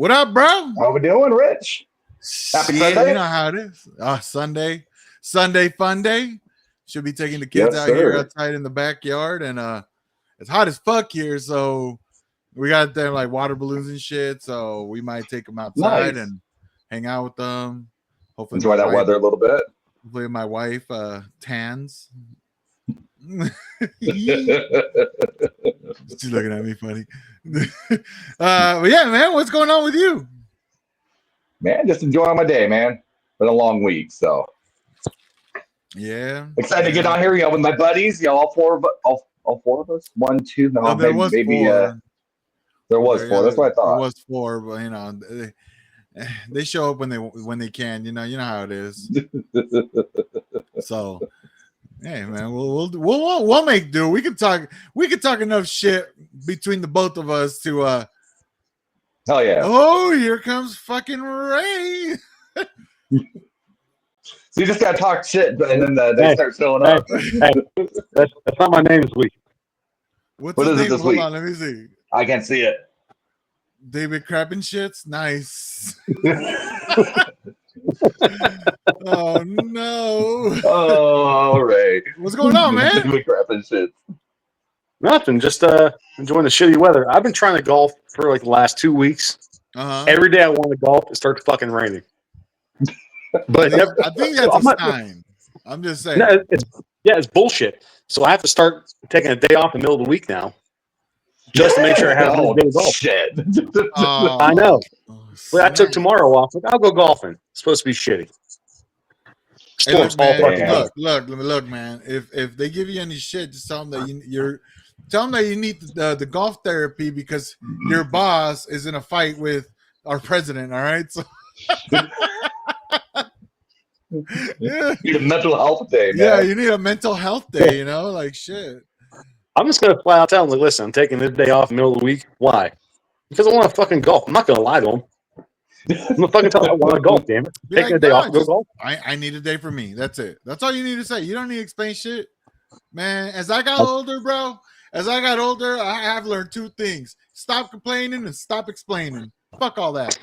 What up, bro? How we doing, Rich? Happy Sunday. You know how it is. Sunday fun day. Should be taking the kids out here outside in the backyard, and it's hot as fuck here, so we got them like water balloons and shit. So we might take them outside and hang out with them. Hopefully, enjoy that weather a little bit. Hopefully, my wife tans. She's looking at me funny. But yeah, man, what's going on with you? Man, just enjoying my day, man. Been a long week, so yeah. Excited to get on here, with my buddies. All four of us. One, two, no, maybe there was four. That's what I thought. There was four, but they show up when they can. You know how it is. So, hey, man, we'll make do. We can talk enough shit between the both of us to hell yeah. Oh, here comes fucking Ray. So you just gotta talk shit, and then they start showing up. That's not my name this week. What is it this week? Hold on, let me see. I can't see it. David Crappin shits. Nice. Oh no. Oh, Ray. What's going on, man? David Crappin shits. Nothing. Just enjoying the shitty weather. I've been trying to golf for like the last 2 weeks. Every day I want to golf, it starts fucking raining. But I think that's a sign. I'm just saying. No, it's bullshit. So I have to start taking a day off in the middle of the week now, just to make sure I have a day golf. Shit. I know. But I took tomorrow off. Like, I'll go golfing. It's supposed to be shitty. Storms all fucking look, man. If they give you any shit, just tell them that tell them that you need the golf therapy because your boss is in a fight with our president. All right, so. You need a mental health day, man. Yeah, you need a mental health day, like shit. I'm just gonna flat out tell them, like, listen, I'm taking this day off in the middle of the week. Why? Because I want to fucking golf. I'm not gonna lie to them. I'm gonna fucking tell them I want to golf, damn it. Taking a day off to go golf. I need a day for me. That's it. That's all you need to say. You don't need to explain shit. Man, as I got older, bro, I have learned two things. Stop complaining and stop explaining. Fuck all that.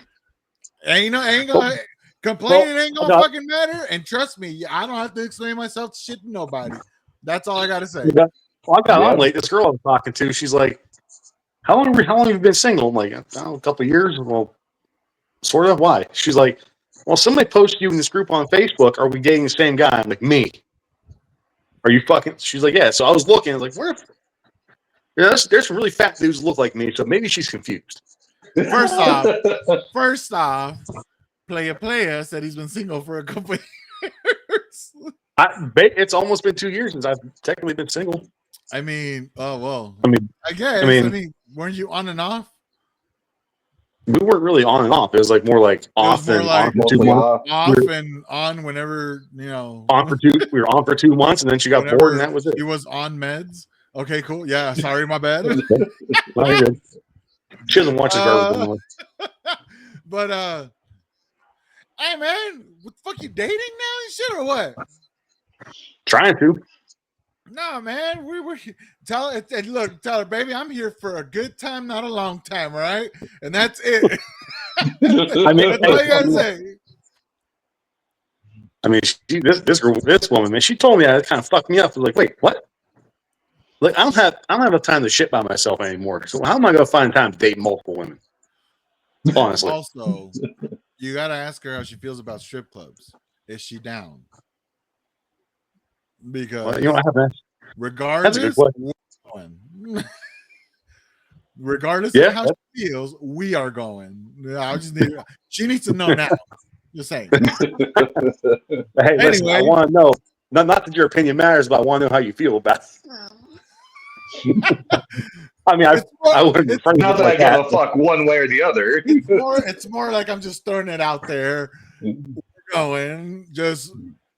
And ain't gonna complaining ain't gonna fucking matter. And trust me, I don't have to explain myself to shit to nobody. That's all I gotta say. Well, I got on late. This girl I'm talking to, she's like, How long have you been single? I'm like, I don't know, a couple of years. Well, sort of. Why? She's like, well, somebody posted you in this group on Facebook. Are we dating the same guy? I'm like, me. Are you fucking? She's like, yeah. So I was looking, like, where? There's some really fat dudes that look like me. So maybe she's confused. First off, player said he's been single for a couple of years. It's almost been 2 years since I've technically been single. I mean, oh well. I guess. I mean, weren't you on and off? We weren't really on and off. It was like more like off and on for 2 months. Off and on whenever On for two. We were on for 2 months, and then she got bored, and that was it. He was on meds. Okay, cool. Yeah, sorry, my bad. She doesn't watch this garbage anymore. But hey man, what the fuck, you dating now and shit or what? Trying to. No, man, we were tell her, baby, I'm here for a good time, not a long time, all right? And that's it. I mean, that's all you gotta say. I mean, this woman, man, she told me that. It kind of fucked me up. I was like, wait, what? Like, I don't have enough time to shit by myself anymore. So how am I gonna find time to date multiple women? Honestly. Also, you gotta ask her how she feels about strip clubs. Is she down? Because regardless of how she feels, we are going. She needs to know now. Just saying. Hey, listen, I want to know. Not that your opinion matters, but I want to know how you feel about it. I mean, I wouldn't. Not that I give a fuck one way or the other. It's more like I'm just throwing it out there. We're going. Just,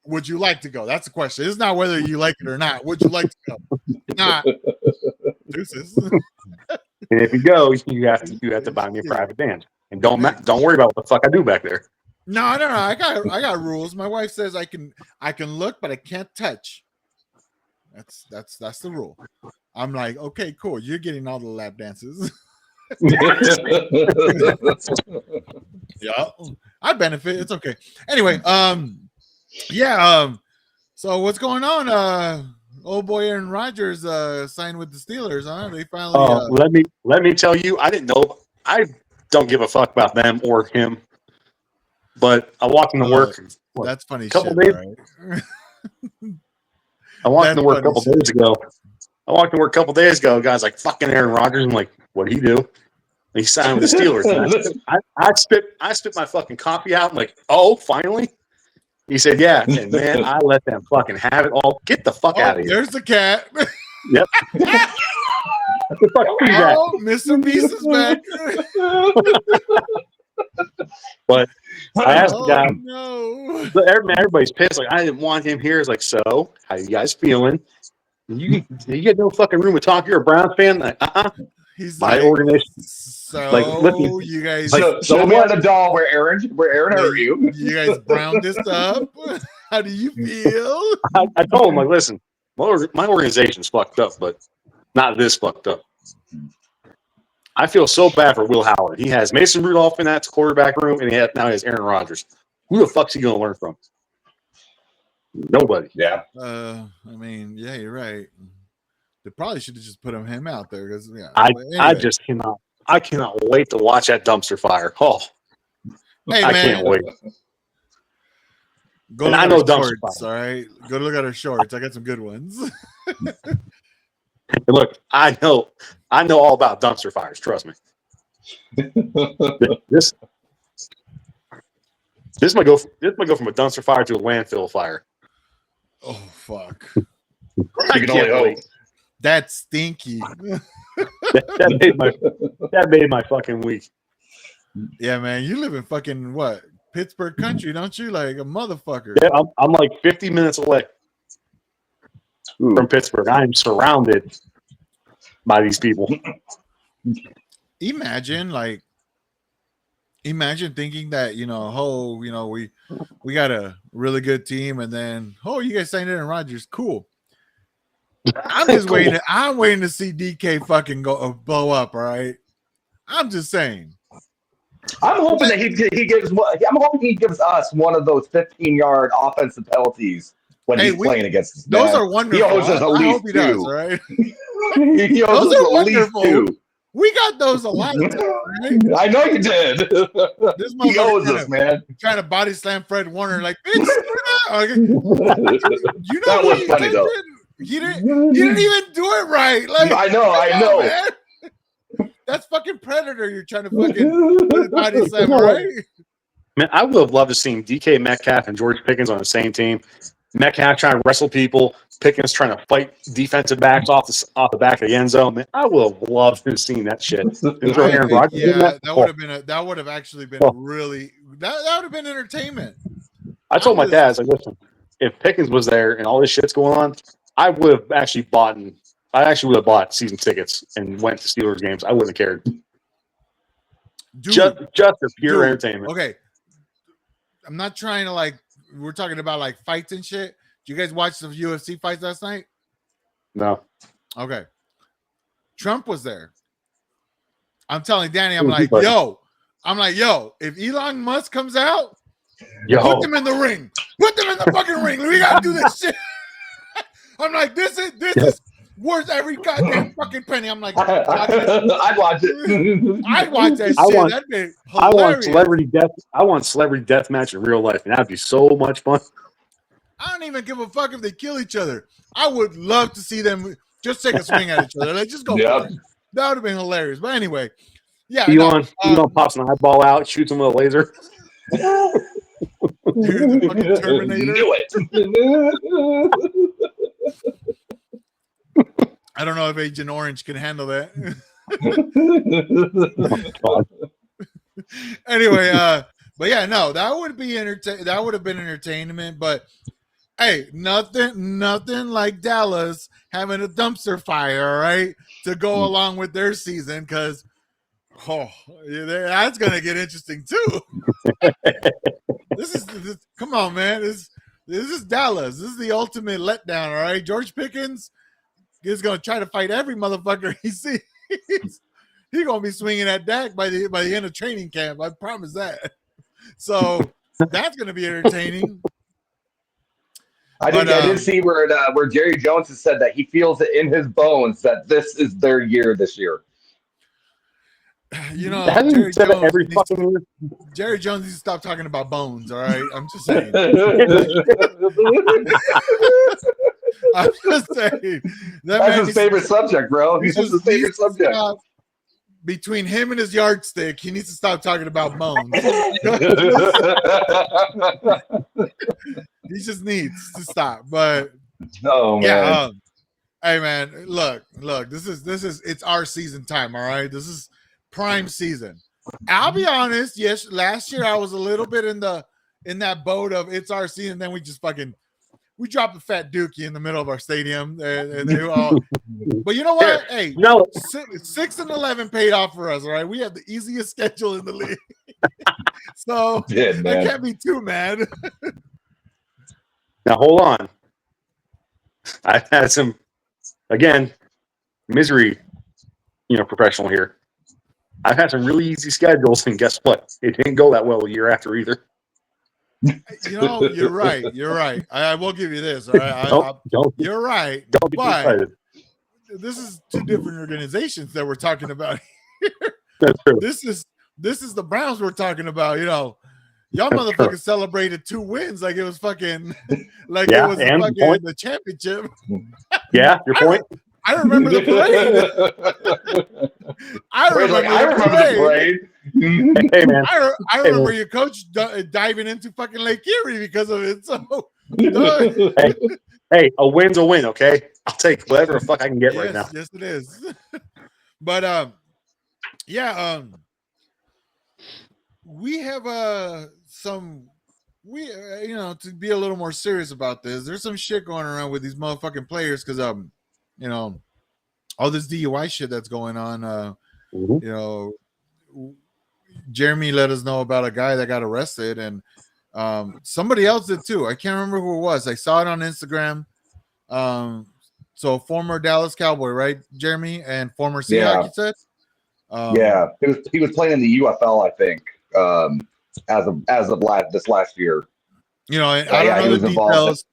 would you like to go? That's the question. It's not whether you like it or not. Would you like to go? Not. Deuces. And if you go, you have to buy me a private dance, and don't worry about what the fuck I do back there. No. I got rules. My wife says I can look, but I can't touch. That's the rule. I'm like, okay, cool. You're getting all the lap dances. Yeah, I benefit. It's okay. Anyway, so what's going on? Old boy Aaron Rodgers signed with the Steelers, huh? They finally. Let me tell you, I didn't know. I don't give a fuck about them or him. But I walked into work. That's funny couple shit. Days, right? I walked into work a couple days ago. A couple days ago. Guys like fucking Aaron Rodgers. I'm like, what did he do? And he signed with the Steelers. I spit my fucking copy out. I'm like, oh, finally. He said, yeah. And man, I let them fucking have it all. Get the fuck out of here. There's the cat. Yep. Oh, Mr. Beast is back. But I asked the guy, no. Everybody's pissed. Like, I didn't want him here. It's like, so, how you guys feeling? You get no fucking room to talk. You're a Browns fan? Like, He's my like, organization. So, like, you guys. So we had a doll where Aaron hurt you. You guys browned this up. How do you feel? I told him, like, listen, my organization's fucked up, but not this fucked up. I feel so bad for Will Howard. He has Mason Rudolph in that quarterback room, and now he has Aaron Rodgers. Who the fuck's he going to learn from? Nobody. Yeah. I mean, yeah, you're right. They probably should have just put him out there because anyway. I cannot wait to watch that dumpster fire. Oh, hey, I man. can't wait. Go look at our shorts, all right? Go look at our shorts. I got some good ones. Look, I know all about dumpster fires. Trust me. This might go from a dumpster fire to a landfill fire. Oh fuck! I can only hope. That's stinky. that made my fucking week. Yeah, man, you live in fucking what? Pittsburgh country, don't you? Like a motherfucker. Yeah, I'm like 50 minutes away from Pittsburgh. I am surrounded by these people. Imagine thinking that, we got a really good team, and then you guys signed Aaron Rodgers. Cool. I'm just waiting. I'm waiting to see DK fucking go blow up. All right. I'm just saying. I'm hoping that he gives. I'm hoping he gives us one of those 15-yard offensive penalties when he's playing against us. Those are wonderful. He owes us at least two. Does, all right? Those are wonderful. We got those a lot of times, right? I know you did. He owes us, man. Trying to body slam Fred Warner, like, bitch, that was funny though. You didn't even do it right. Like, I know. Man. That's fucking Predator. You're trying to fucking body slam, right? Man, I would have loved to see DK Metcalf and George Pickens on the same team. Metcalf trying to wrestle people, Pickens trying to fight defensive backs off the back of the end zone. Man, I would have loved to have seen that shit. That would have actually been really. That would have been entertainment. I told my dad, I was like, listen, if Pickens was there and all this shit's going on, I would have actually bought season tickets and went to Steelers games. I wouldn't have cared. Dude, just for pure entertainment. Okay. I'm not trying to we're talking about fights and shit. Did you guys watch the UFC fights last night? No. Okay. Trump was there. I'm telling Danny, I'm like, yo, if Elon Musk comes out, put them in the ring. Put them in the fucking ring. We gotta do this shit. I'm like, this is worth every goddamn fucking penny. I'm like, I'd watch it. I'd watch that shit. That'd be hilarious. I want celebrity death match in real life, and that'd be so much fun. I don't even give a fuck if they kill each other. I would love to see them just take a swing at each other. Like, just go for it. That would have been hilarious. But anyway, yeah. Elon pops an eyeball out, shoots him with a laser. Dude, the fucking Terminator. Do it. I don't know if Agent Orange can handle that. Anyway, but yeah, no, that would be that would have been entertainment. But hey, nothing like Dallas having a dumpster fire, right, to go along with their season, because that's gonna get interesting too. This come on, man. This is Dallas. This is the ultimate letdown, all right? George Pickens is going to try to fight every motherfucker he sees. He gonna be swinging that Dak by the end of training camp. I promise that. So that's gonna be entertaining. I did see where Jerry Jones has said that he feels it in his bones that this is their year this year. You know, Jerry Jones needs to stop talking about bones. All right, I'm just saying. I'm just saying. That's his favorite subject, bro. He's his favorite subject. Between him and his yardstick, he needs to stop talking about bones. He just needs to stop. But oh man, yeah, hey man, look, this is it's our season time. All right, this is prime season. I'll be honest. Yes, last year I was a little bit in that boat of it's our season. Then we just we dropped a fat dookie in the middle of our stadium, and they all. But you know what? Hey, no, 6-11 paid off for us. All right, we have the easiest schedule in the league, so I can't be too mad. Now hold on. I've had some, again, misery, professional here. I've had some really easy schedules, and guess what? It didn't go that well a year after either. You're right. I will give you this. All right, you're right. Don't be excited. This is two different organizations that we're talking about here. That's true. This is the Browns we're talking about. Y'all motherfuckers celebrated 2 wins like it was fucking like it was fucking the championship. Yeah, your point. I remember the parade. I remember the parade. Hey man, I remember your coach diving into fucking Lake Erie because of it. So, hey, a win's a win. Okay, I'll take whatever the fuck I can get right now. Yes, it is. But we have to be a little more serious about this. There's some shit going around with these motherfucking players because all this DUI shit that's going on. Jeremy let us know about a guy that got arrested, and somebody else did too. I can't remember who it was. I saw it on Instagram. So former Dallas Cowboy, right, Jeremy, and former Seahawks, you said? He was playing in the UFL, I think, as of this last year. I don't know the details.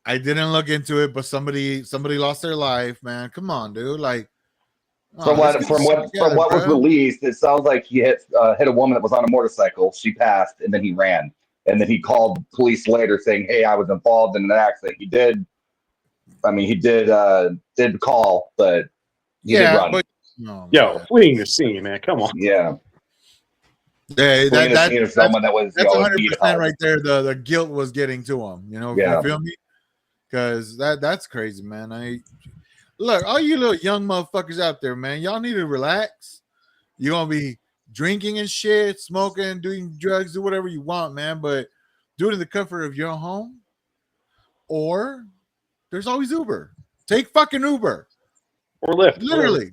I didn't look into it, but somebody lost their life, man. Come on, dude. Like, from what was released, it sounds like he hit a woman that was on a motorcycle. She passed, and then he ran, and then he called police later saying, "Hey, I was involved in an accident." He did. I mean, he did call, but he did run. But fleeing the scene, man. Come on. Yeah. That's someone that was 100% right there. The guilt was getting to him. You feel me? Because that's crazy, man. Look, all you little young motherfuckers out there, man, y'all need to relax. You're gonna be drinking and shit, smoking, doing drugs, do whatever you want, man. But do it in the comfort of your home. Or there's always Uber. Take fucking Uber. Or Lyft. Literally.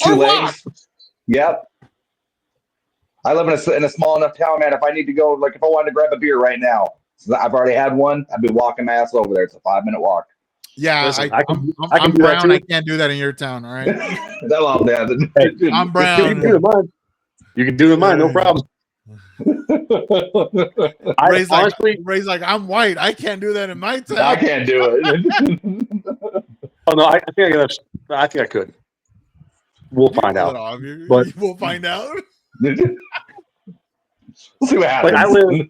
2 legs. Yep. I live in a small enough town, man. If I need to go, like if I wanted to grab a beer right now, I've already had one. I've been walking my ass over there. It's a 5-minute walk. Yeah, listen, I'm brown. I can't do that in your town. All right. I'm brown. You can do it in mine. No problem. Ray's like, I'm white. I can't do that in my town. I can't do it. Oh no, I think I could. We'll find out. But we'll find out. We'll see what happens.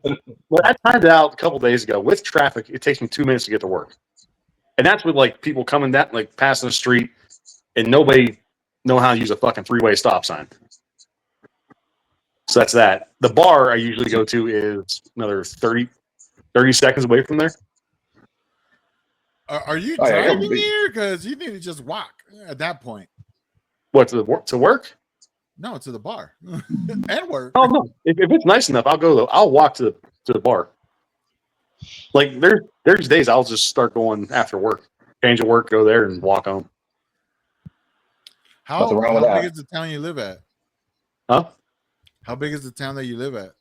I timed it out a couple days ago. With traffic, it takes me 2 minutes to get to work, and that's with like people coming down, like passing the street, and nobody know how to use a fucking 3-way stop sign. So that's that. The bar I usually go to is another 30 seconds away from there. Are you driving here? Because you need to just walk at that point. What, to work? No, to the bar and work. Oh no! If it's nice enough, I'll go. I'll walk to the bar. Like there's days I'll just start going after work, change of work, go there and walk home. How big is the town you live at? Huh? How big is the town that you live at?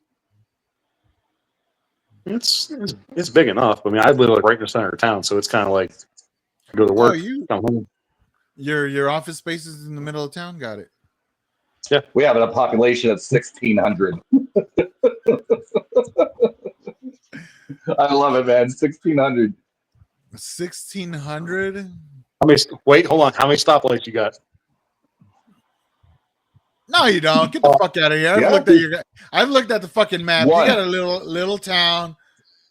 It's big enough. I mean, I live like right in the center of town, so it's kind of like go to work, come home. Your office space is in the middle of town. Got it. We have a population of 1,600. I love it, man. 1,600. 1,600. Wait, hold on. How many stoplights you got? No, you don't. Get the fuck out of here. I've looked at the fucking map. One. You got a little town.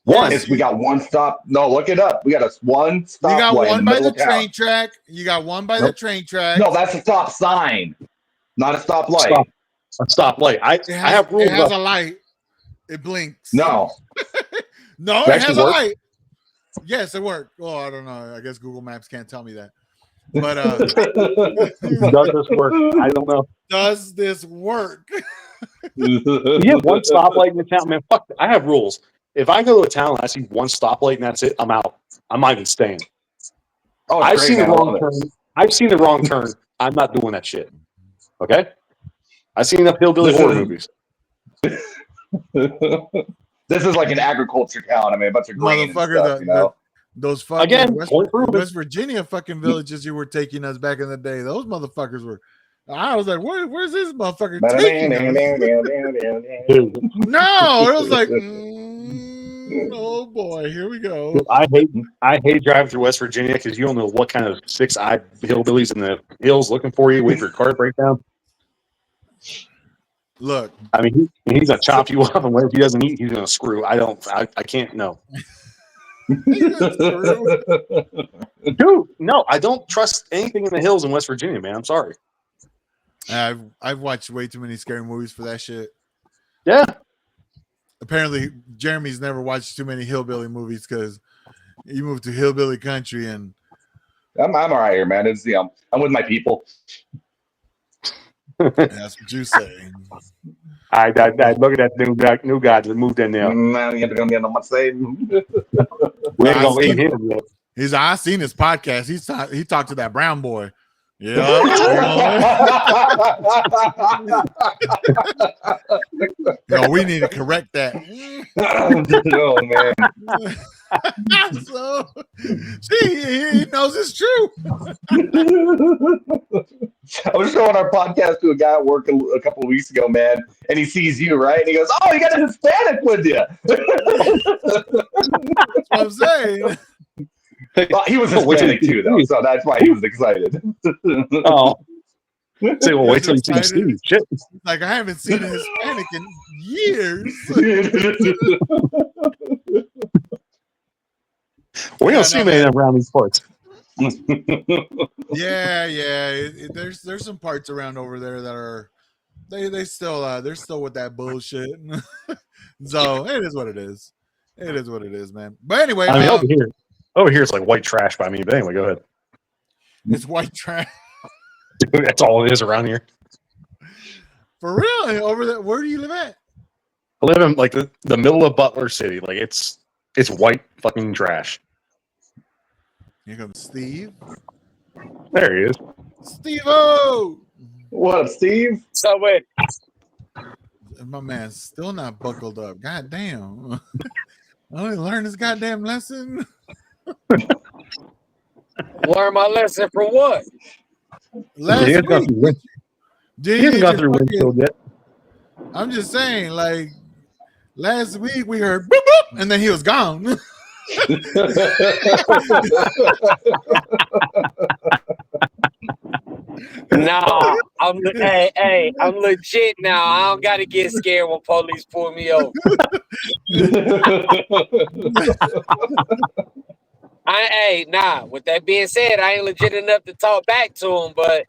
One. Yes, we got one stop. No, look it up. We got one stop. You got light one in by middle the of town. train track. You got one by the train track. No, that's a stop sign, not a stoplight. A stoplight. I have rules. It has a light. It blinks. No. No, it has a light. Yes, it worked. Oh, I don't know. I guess Google Maps can't tell me that. But Does this work? I don't know. Does this work? You have one stoplight in the town, man. Fuck. I have rules. If I go to a town and I see one stoplight and that's it, I'm out. I'm not even staying. Oh, I've seen the wrong turn. I've seen the wrong turn. I'm not doing that shit. Okay? I've seen enough hillbilly horror movies. This is like an agriculture town. I mean, a bunch of grain and stuff, you know? Those fucking West Virginia Virginia fucking villages you were taking us back in the day. Those motherfuckers were. I was like, where's this motherfucker taking us? No, it was like, oh boy, here we go. I hate driving through West Virginia because you don't know what kind of six-eyed hillbillies in the hills looking for you, waiting for your car to break down. Look, I mean, he's gonna chop you up, and if he doesn't eat, he's gonna screw. I can't. No. Dude, no, I don't trust anything in the hills in West Virginia, man. I'm sorry. I've watched way too many scary movies for that shit. Yeah. Apparently, Jeremy's never watched too many hillbilly movies because he moved to hillbilly country, and I'm all right here, man. It's I'm with my people. That's what you say. I look at that new guy that moved in there. We ain't gonna leave him yet. I seen his podcast. He talked to that brown boy. Yeah. No, we need to correct that. Oh man. So, see, he knows it's true. I was showing our podcast to a guy at work a couple of weeks ago, man, and he sees you, right? And he goes, "Oh, you got a Hispanic with you." That's what I'm saying. Well, he was Hispanic too, though, so that's why he was excited. Oh. Say, well, wait till you see Steve. Shit. Like, I haven't seen a Hispanic in years. We don't see many around these parts. Yeah. There's some parts around over there that are they're still with that bullshit. So it is what it is. It is what it is, man. But anyway, I mean, over here it's like white trash by me. But anyway, go ahead. It's white trash. Dude, that's all it is around here. For real? Over there, where do you live at? I live in like the middle of Butler City. Like it's white fucking trash. Here comes Steve. There he is. Steve-O! What up, Steve? So wait. My man's still not buckled up. God damn. I only learned this goddamn lesson. Learn my lesson for what? Last He hasn't gone through windshield yet. I'm just saying, like, last week we heard boop, boop, and then he was gone. Nah, I'm legit now. I don't gotta get scared when police pull me over. With that being said, I ain't legit enough to talk back to him, but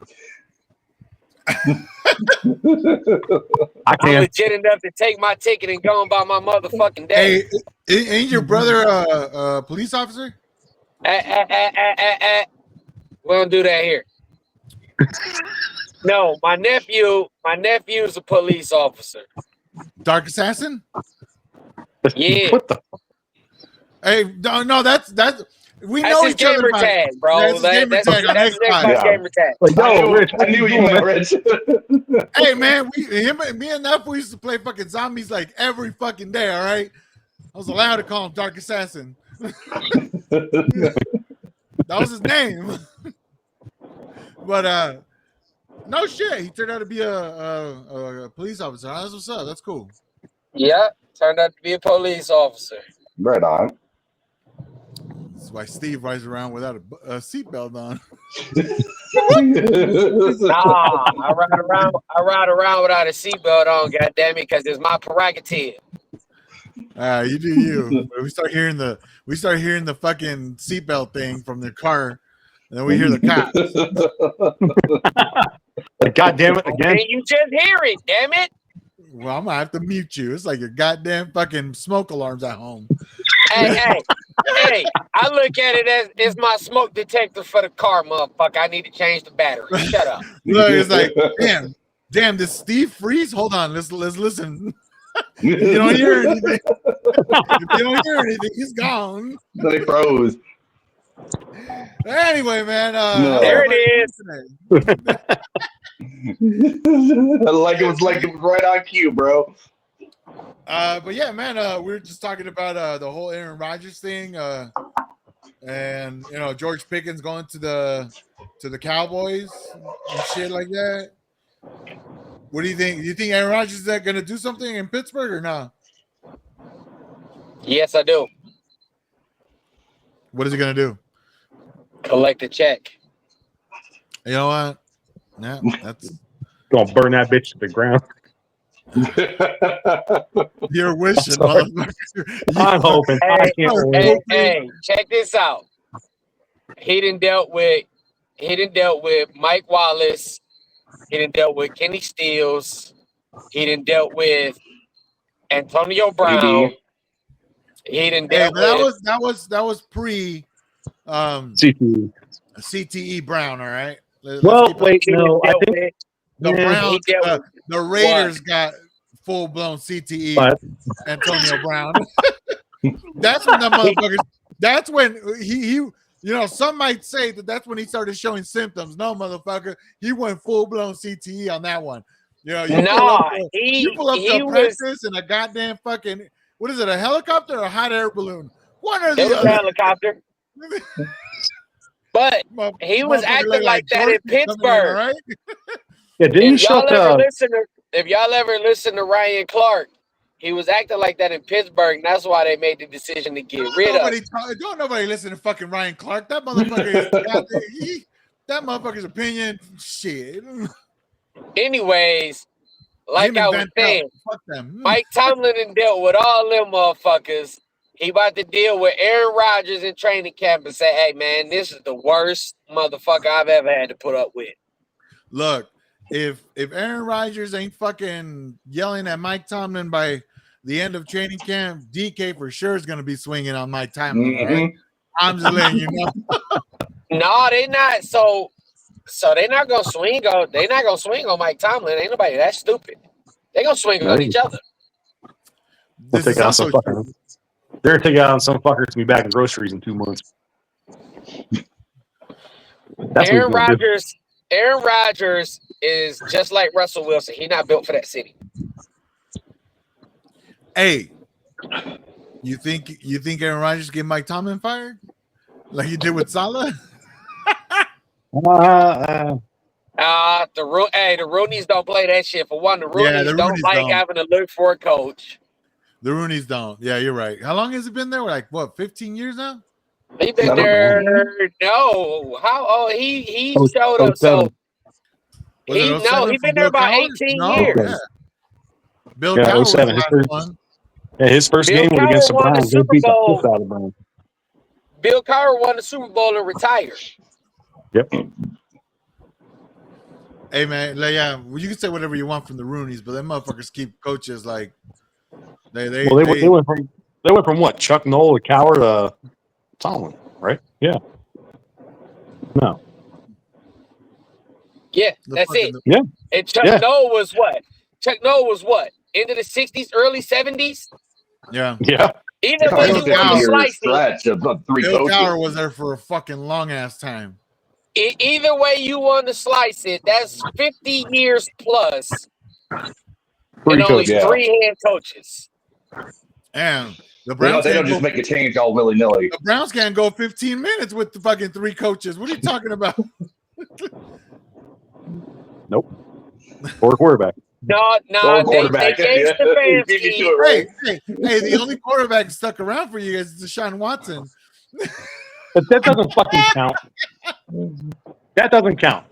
I'm legit enough to take my ticket and go about my motherfucking day. Hey, ain't your brother a police officer? We don't do that here. No, my nephew's a police officer. Dark Assassin? Yeah. What the? Hey, no, that's we that's know his each other. Gamer tag, bro. That's his gamer tag. Like, yo, Rich, I knew you meant Rich. Hey, man, me and Nephew used to play fucking zombies like every fucking day. All right, I was allowed to call him Dark Assassin. That was his name. But no shit, he turned out to be a police officer. That's what's up. That's cool. Yeah, turned out to be a police officer. Right on. That's why Steve rides around without a seatbelt on. Nah, I ride around without a seatbelt on, goddamn it, because it's my prerogative. You do you. We start hearing the fucking seatbelt thing from the car, and then we hear the cops. God damn it again. And you just hear it, damn it. Well, I'm gonna have to mute you. It's like your goddamn fucking smoke alarms at home. Hey, I look at it as it's my smoke detector for the car, motherfucker. I need to change the battery. Shut up. Look, it's like, damn, did Steve freeze? Hold on, let's listen. If you don't hear anything, he's gone. They froze. Anyway, man, There it is. like it was right on cue, bro. But yeah, man, we were just talking about the whole Aaron Rodgers thing, and George Pickens going to the Cowboys and shit like that. What do you think? Do you think Aaron Rodgers is going to do something in Pittsburgh or not? Yes, I do. What is he going to do? Collect a check. You know what? Yeah, that's gonna burn that bitch to the ground. You're wishing, motherfucker. I'm hoping. Hey, check this out. He done dealt with Mike Wallace. He done dealt with Kenny Stills. He done dealt with Antonio Brown. He done dealt with that was pre CTE Brown, all right? Wait, no, I think the Browns, the Raiders got full blown CTE. Antonio Brown. That's when the motherfuckers. That's when he. Some might say that's when he started showing symptoms. No, motherfucker, he went full blown CTE on that one. You pull up the practice in a goddamn fucking. What is it? A helicopter or a hot air balloon? One or the other. It was a helicopter. But he was acting like that in Pittsburgh. Right? Yeah, didn't if y'all ever listen to Ryan Clark, he was acting like that in Pittsburgh. And that's why they made the decision to get rid of him. Don't nobody listen to fucking Ryan Clark. That motherfucker is that motherfucker's opinion. Shit. Anyways, like I was saying, Mike Tomlin dealt with all them motherfuckers. He about to deal with Aaron Rodgers in training camp and say, hey, man, this is the worst motherfucker I've ever had to put up with. Look, if Aaron Rodgers ain't fucking yelling at Mike Tomlin by the end of training camp, DK for sure is going to be swinging on Mike Tomlin. Mm-hmm. Right? I'm just letting you know. No, they not. So they're not going to swing on. They're not going to swing on Mike Tomlin. Ain't nobody that stupid. They're going to swing on each other. They're going to take out some fuckers to be back in groceries in 2 months. Aaron Rodgers is just like Russell Wilson. He's not built for that city. Hey, you think Aaron Rodgers get Mike Tomlin fired like he did with Saleh? The Roonies don't play that shit. For one, the Roonies don't like having to look for a coach. The Roonies don't. Yeah, you're right. How long has he been there? Like what, 15 years now? He been there. No, how old? He showed up. So he been there about 18 years. Yeah. Bill Cowher was the last one. Yeah, his first game was against the Browns. They beat the piss out of Browns. Bill Cowher won the Super Bowl and retired. Yep. Hey man, you can say whatever you want from the Roonies, but them motherfuckers keep coaches like they went from what? Chuck Noll to Cowher to Tomlin, right? Yeah. No. Yeah, that's it. Yeah. And Chuck Noll was what? Chuck Noll was what? Into the 60s, early 70s? Yeah. Yeah. Either way you want to slice it. Bill Cowher was there for a fucking long ass time. Either way you want to slice it, that's 50 years plus. And only 3 head coaches. And the Browns they don't just make a change all willy-nilly. The Browns can't go 15 minutes with the fucking 3 coaches. What are you talking about? Nope. Or quarterback. No, Or they quarterback. changed the fans. Beat me to it, Ray. Hey, the only quarterback stuck around for you guys is Deshaun Watson. But that doesn't fucking count. That doesn't count.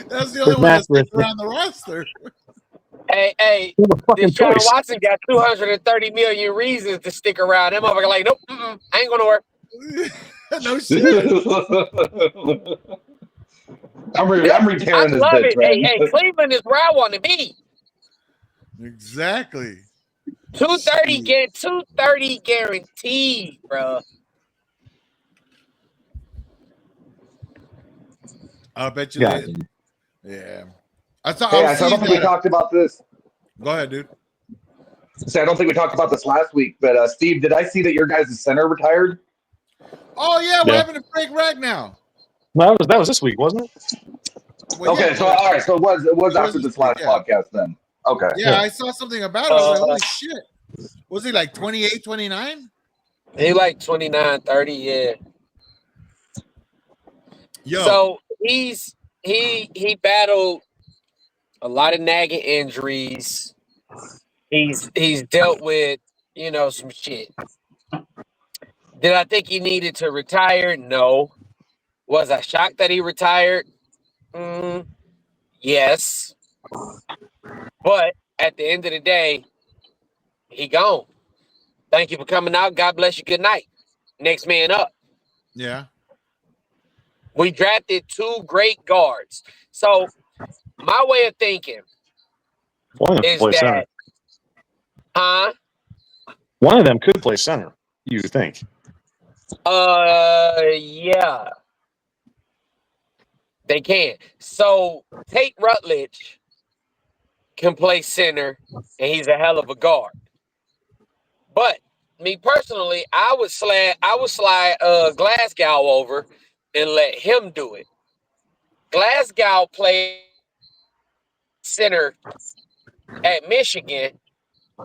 That's the only one that stuck around the roster. Hey, Deshaun Watson got 230 million reasons to stick around. That motherfucker like, nope, I ain't going nowhere. No shit. I'm repairing this love bitch, it. man. Hey, Cleveland is where I want to be. Exactly. 230 guaranteed, bro. I bet you did. Yeah. I don't think we talked about this. Go ahead, dude. I don't think we talked about this last week, but Steve, did I see that your guys' center retired? Oh yeah, what happened to Frank Ragnow? Well, that was this week, wasn't it? Well, okay, so all right, so it was after this last podcast then. Okay. Yeah, I saw something about it. I was like, holy shit. Was he like 28, 29? He like 29, 30, yeah. Yo. So he battled a lot of nagging injuries. He's dealt with, some shit. Did I think he needed to retire? No. Was I shocked that he retired? Yes. But at the end of the day, he gone. Thank you for coming out. God bless you. Good night. Next man up. Yeah. We drafted 2 great guards. So my way of thinking is that, center. Huh? One of them could play center, you think. Yeah. They can. So Tate Rutledge can play center, and he's a hell of a guard. But me personally, I would slide Glasgow over and let him do it. Glasgow played center at Michigan,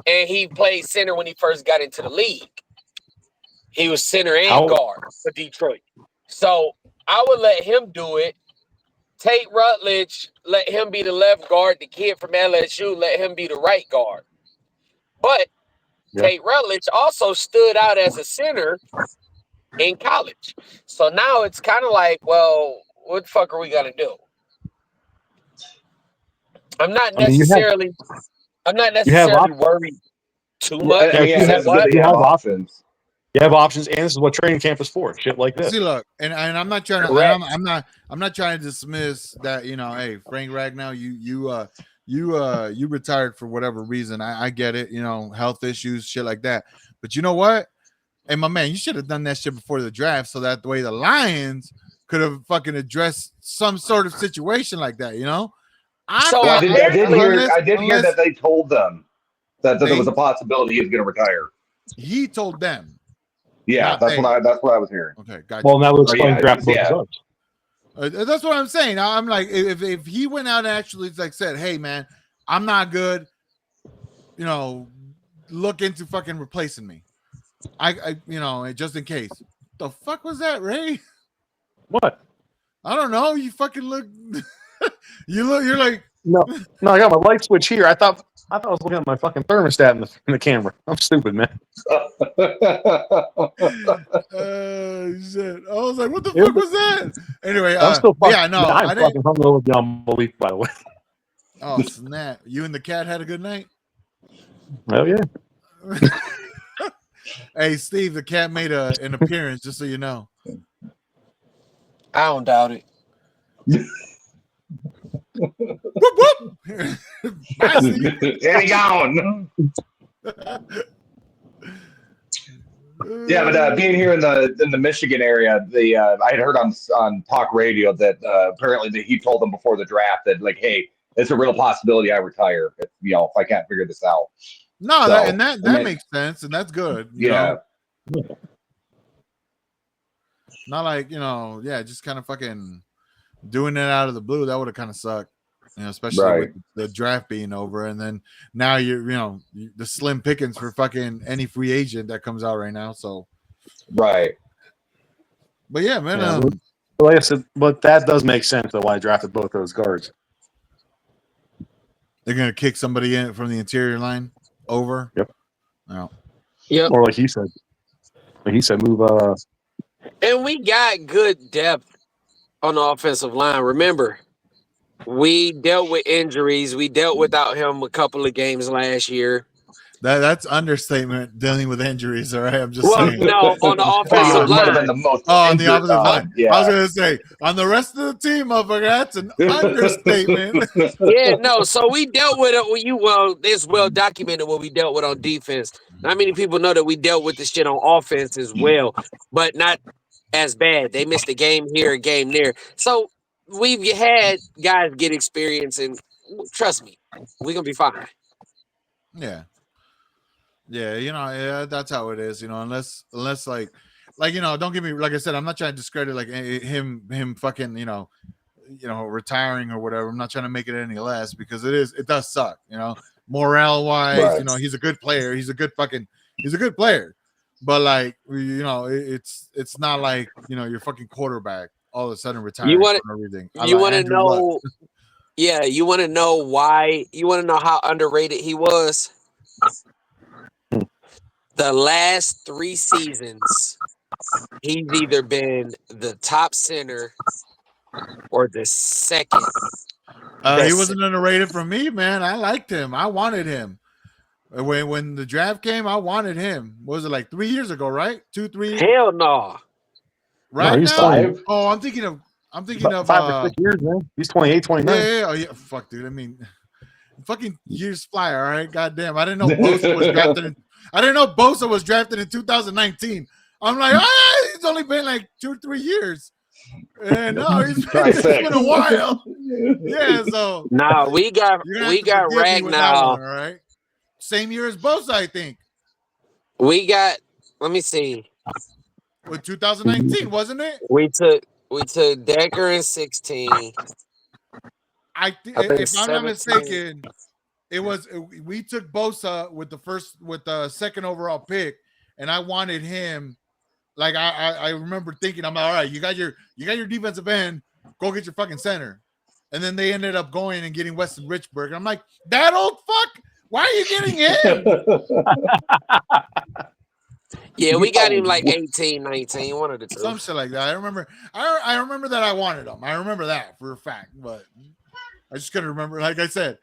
and he played center when he first got into the league. He was center and guard for Detroit. So I would let him do it. Tate Rutledge, let him be the left guard. The kid from LSU, let him be the right guard. But Tate Rutledge also stood out as a center in college. So now it's kind of like, well, what the fuck are we going to do? I'm not necessarily worried too much. You have options. You have options, and this is what training camp is for. Shit like this. See, look, and I'm not trying to. I'm not trying to dismiss that. Hey, Frank Ragnow, you retired for whatever reason. I get it. Health issues, shit like that. But you know what? Hey, my man, you should have done that shit before the draft, so that the way the Lions could have fucking addressed some sort of situation like that. I did hear that they told them that there was a possibility he was going to retire. He told them. Yeah, that's what I was hearing. Okay, gotcha. Well, now let's explain draft results. That's what I'm saying. I'm like, if he went out and actually said, "Hey, man, I'm not good," look into fucking replacing me. I just in case. The fuck was that, Ray? What? I don't know. You fucking look. You're like. No, I got my light switch here. I thought I was looking at my fucking thermostat in the camera. I'm stupid, man. Shit. I was like, what the fuck was that? Anyway, I'm still fucking, I'm fucking hungover beyond belief, by the way. Oh, snap. You and the cat had a good night? Hell yeah. Hey, Steve, the cat made an appearance, just so you know. I don't doubt it. Whoop, whoop. Bye, Steve. There he gone. Yeah, but being here in the Michigan area, I had heard on talk radio that apparently he told them before the draft that hey, it's a real possibility I retire if I can't figure this out. No, that makes sense, and that's good. You know? Not like just kind of fucking doing it out of the blue. That would have kind of sucked, especially with the draft being over, and then now you're the slim pickings for fucking any free agent that comes out right now. So right, but yeah, man. Like I said, but that does make sense of why I drafted both those guards. They're gonna kick somebody in from the interior line over. Yep. No. Yep. Or like he said, move. And we got good depth on the offensive line. Remember, we dealt with injuries. We dealt without him a couple of games last year. That's understatement. Dealing with injuries. All right, I'm just Well, saying. no, on the He offensive might have been line. the most On the injured, opposite line. yeah. I was gonna say on the rest of the team, motherfucker. That's an understatement. Yeah, no. So we dealt with it. Well, it's well documented what we dealt with on defense. Not many people know that we dealt with the shit on offense as well, but not as bad. They missed a game here, a game there. So we've had guys get experience, and trust me, we're gonna be fine. Yeah. Yeah, yeah, that's how it is, unless like don't get me, like I said, I'm not trying to discredit like him fucking, retiring or whatever. I'm not trying to make it any less because it does suck, morale wise, Right. he's a good player. He's a good player. But like, it's not like, your fucking quarterback all of a sudden retiring from everything. You want to know? Yeah, you want to know why? You want to know how underrated he was? The last 3 seasons, he's either been the top center or the second. He wasn't underrated for me, man. I liked him. I wanted him. When the draft came, I wanted him. What was it, like 3 years ago, right? 2, 3. Hell no. Right No, he's now? 20. Oh, I'm thinking of 5 or 6 years, man. He's 28, 29. Yeah. Oh, yeah. Fuck, dude. I mean, fucking years fly, all right? Goddamn. I didn't know Bosa was drafted in 2019. I'm like, he's only been like 2 or 3 years. And no, it's been a while. Yeah, so nah, we got Ragnar. All right. Same year as Bosa, I think. We got, let me see. With 2019, wasn't it? We took Decker in 16. If I'm not mistaken, we took Bosa with the second overall pick, and I wanted him. Like I remember thinking, I'm like, all right, you got your defensive end, go get your fucking center. And then they ended up going and getting Weston Richburg. I'm like, that old fuck? Why are you getting him? Yeah, we got him like 18, 19, one of the two. Some shit like that. I remember that I wanted him. I remember that for a fact, but I just couldn't remember. Like I said,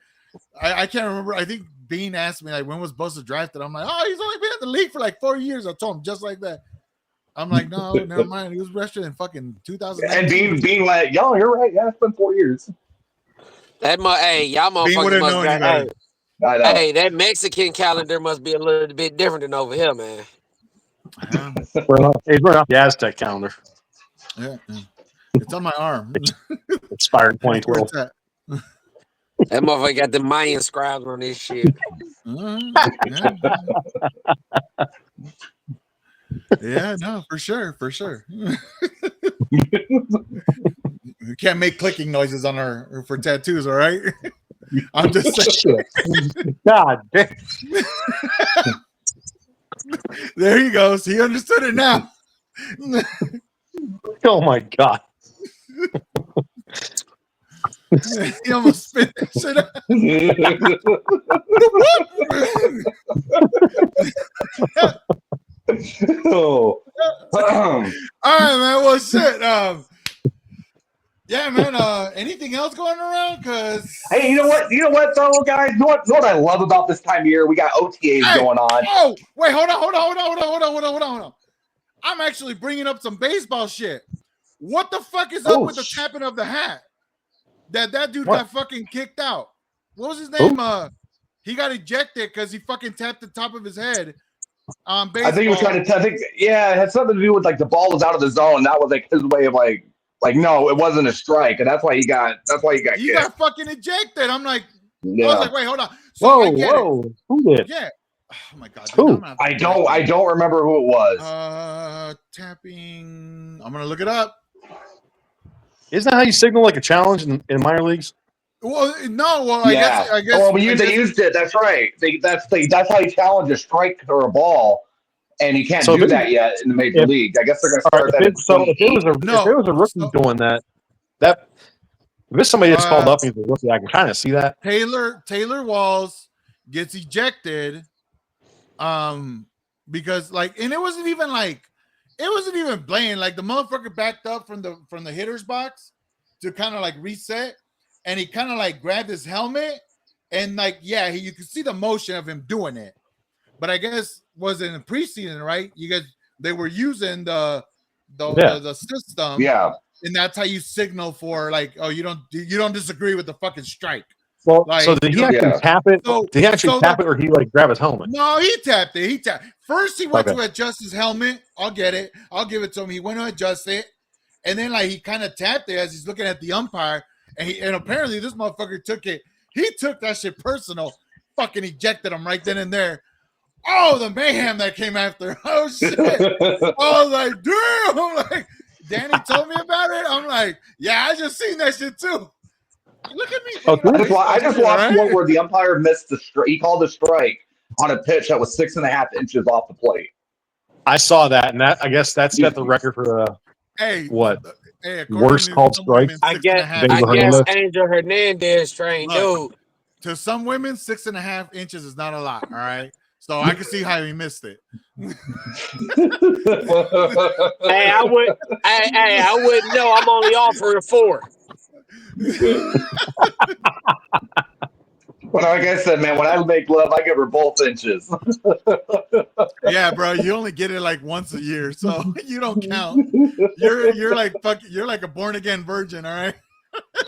I can't remember. I think Bean asked me, like, when was Bosa drafted? I'm like, oh, he's only been in the league for like 4 years. I told him just like that. I'm like, no, never mind. He was drafted in fucking 2019. And Bean like, yo, you're right. Yeah, it's been 4 years. Hey, y'all motherfuckers must got, hey, that Mexican calendar must be a little bit different than over here, man. Yeah. He's running off the Aztec calendar. Yeah. It's on my arm. Expired 2012. That motherfucker got the Mayan scribes on this shit. Yeah, no, for sure. You can't make clicking noises on her for tattoos, all right? I'm just saying. God damn. There he goes. He understood it now. Oh my God. He almost spit that shit out. Oh. All right, man. Well, shit. Yeah, man. Anything else going around? Cause hey, you know what, though, guys? You know what I love about this time of year? We got OTAs going on. Oh, wait, hold on. I'm actually bringing up some baseball shit. What the fuck is up with the tapping of the hat? That dude got fucking kicked out. What was his name? He got ejected because he fucking tapped the top of his head on baseball. I think he was trying to. It had something to do with like the ball was out of the zone. That was like his way of like no, it wasn't a strike, and that's why he got. He got fucking ejected. I'm like, yeah. I was like, wait, hold on. So whoa, who did? Yeah. Oh my God. Who? I don't remember who it was. Tapping. I'm gonna look it up. Isn't that how you signal like a challenge in minor leagues? Well, no. Well, I guess. Well, they used it. That's right. That's how you challenge a strike or a ball. and you can't So do that yet in the major league. I guess they're going to start that in if it was a rookie doing that, if it's somebody that's called up and he's a rookie, I can kind of see that. Taylor Walls gets ejected, because and it wasn't even blatant. Like the motherfucker backed up from the hitter's box to kind of like reset, and he kind of like grabbed his helmet, and you could see the motion of him doing it. But I guess was in the preseason, right? They were using the system, and that's how you signal for you don't disagree with the fucking strike. Well, so did he actually tap it? Did he actually tap it, or he grab his helmet? No, he tapped it. He tapped. First, he went to adjust his helmet. I'll get it. I'll give it to him. He went to adjust it, and then he kind of tapped it as he's looking at the umpire, and apparently this motherfucker took it. He took that shit personal. Fucking ejected him right then and there. Oh, the mayhem that came after. Oh shit! I was like, damn. I'm like, Danny told me about it. I'm like, yeah, I just seen that shit too. Look at me. I just watched one where the umpire missed the strike. He called a strike on a pitch that was 6.5 inches off the plate. I saw that, and I guess that's got the record for worst called strike. I guess Angel Hernandez trained dude. To some women, 6.5 inches is not a lot. All right. So I can see how he missed it. I wouldn't know. I'm only offering 4. Well, like I said, man, when I make love, I give her both inches. Yeah, bro, you only get it once a year, so you don't count. You're like a born again virgin, all right?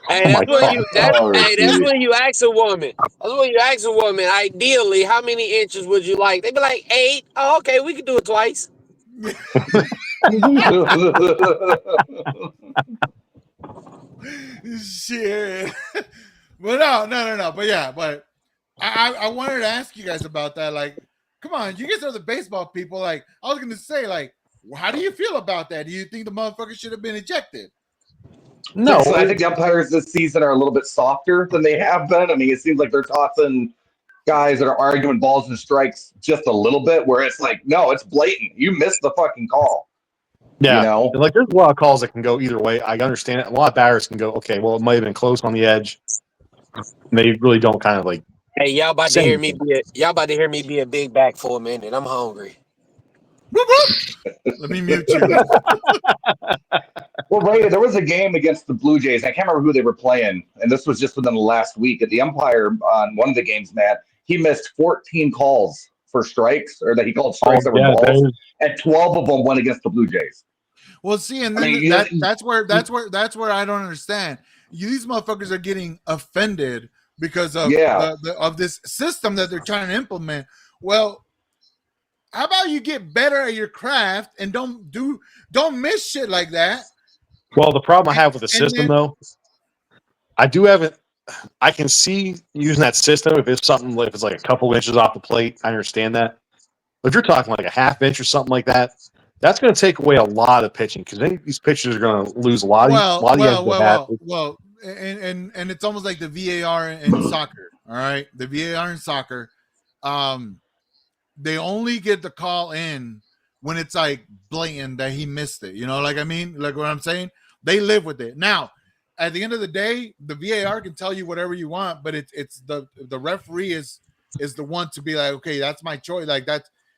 Hey, that's when you ask a woman. That's when you ask a woman. Ideally, how many inches would you like? They be like 8. Oh, okay, we can do it twice. Shit. But no. But I wanted to ask you guys about that. Come on, you guys are the baseball people. I was gonna say, how do you feel about that? Do you think the motherfucker should have been ejected? No, I think the umpires this season are a little bit softer than they have been. I mean, it seems like they're tossing guys that are arguing balls and strikes just a little bit, where it's no, it's blatant. You missed the fucking call. Yeah, and there's a lot of calls that can go either way. I understand it. A lot of batters can go, okay, well, it might have been close on the edge. They really don't kind of Hey, y'all about to hear me be a big back for a minute. I'm hungry. Let me mute you. Well, Ray, there was a game against the Blue Jays. I can't remember who they were playing, and this was just within the last week. And the umpire on one of the games, Matt, he missed 14 calls for strikes, or that he called strikes that were balls, and 12 of them went against the Blue Jays. Well, see, and then that's where I don't understand. These motherfuckers are getting offended because of of this system that they're trying to implement. Well, how about you get better at your craft and don't miss shit like that? Well, the problem I have with the system, though, I can see using that system if it's something if it's a couple inches off the plate. I understand that. But if you're talking a half inch or something like that, that's going to take away a lot of pitching because these pitchers are going to lose a lot of and it's almost like the VAR in soccer. All right, the VAR in soccer, they only get the call in when it's blatant that he missed it. You know, what I'm saying? They live with it. Now, at the end of the day, the VAR can tell you whatever you want, but it's the referee is the one to be okay, that's my choice.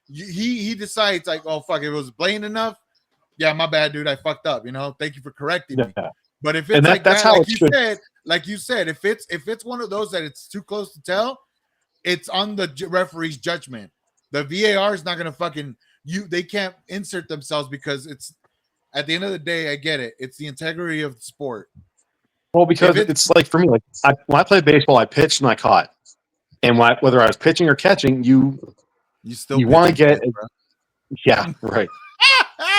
He decides oh fuck, if it was blatant enough, yeah, my bad, dude, I fucked up. Thank you for correcting me. But if it's that's how like you said, if it's one of those that it's too close to tell, it's on the referee's judgment. The VAR is not gonna they can't insert themselves because it's at the end of the day, I get it. It's the integrity of the sport. Well, because it's for me, when I played baseball, I pitched and I caught, and whether I was pitching or catching, you want to get right.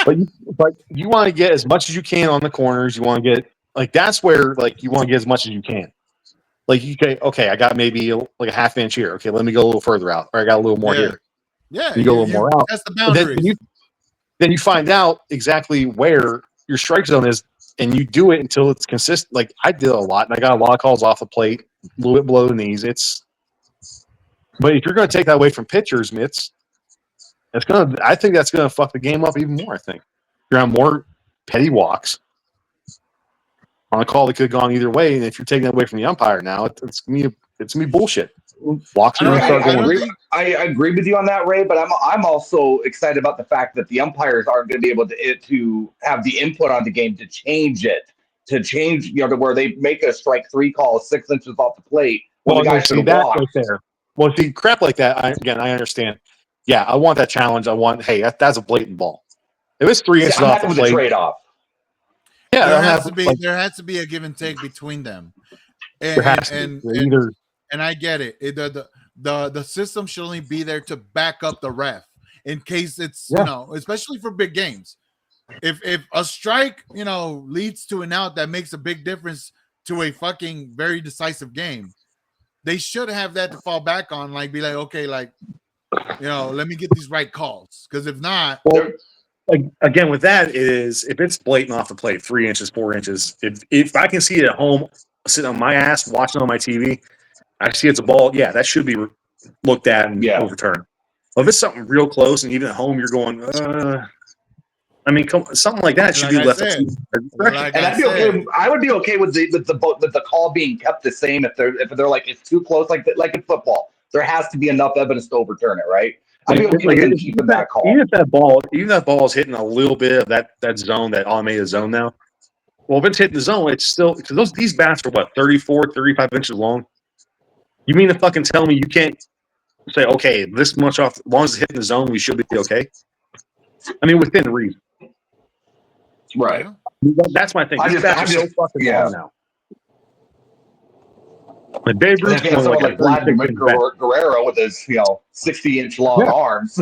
but you want to get as much as you can on the corners. You want to get that's where you want to get as much as you can. Okay, I got maybe a half inch here. Okay, let me go a little further out, or I got a little more here. Yeah, you go a little more out. That's the boundaries. Then you find out exactly where your strike zone is, and you do it until it's consistent. I did a lot, and I got a lot of calls off the plate, a little bit below the knees. But if you're going to take that away from pitchers, Mitts, I think that's gonna fuck the game up even more. I think you're on more petty walks on a call that could have gone either way, and if you're taking that away from the umpire now, it's gonna be bullshit. Walks are gonna start going. I agree with you on that, Ray. But I'm also excited about the fact that the umpires aren't going to be able to have the input on the game to change it, to where they make a strike 3 call 6 inches off the plate when the guy should have walked. Right there. Well, see, crap like that. I understand. Yeah, I want that challenge. That's a blatant ball. If it's 3 inches off the plate, trade off. Yeah, there has to be a give and take between them, and I get it. The system should only be there to back up the ref in case it's especially for big games. If a strike leads to an out that makes a big difference to a fucking very decisive game, they should have that to fall back on. Like be like, okay, like let me get these right calls, because if not. Again, with that is if it's blatant off the plate, 3 inches, 4 inches. If I can see it at home, sitting on my ass, watching on my TV, I see it's a ball. Yeah, that should be looked at and overturned. But if it's something real close, and even at home, you're going. Something like that should be left. I would be okay with the call being kept the same if they're like it's too close, like in football. There has to be enough evidence to overturn it, right? I'd be okay with them keeping that call. Even if that ball is hitting a little bit of that zone, that automated zone now. Well, if it's hitting the zone, it's still because these bats are 34, 35 inches long. You mean to fucking tell me you can't say, okay, this much off, as long as it's hitting the zone, we should be okay? I mean, within reason. Right. That's my thing. These bats are so fucking long now. But Dave Ruth's like Vladimir Guerrero with his 60-inch long arms.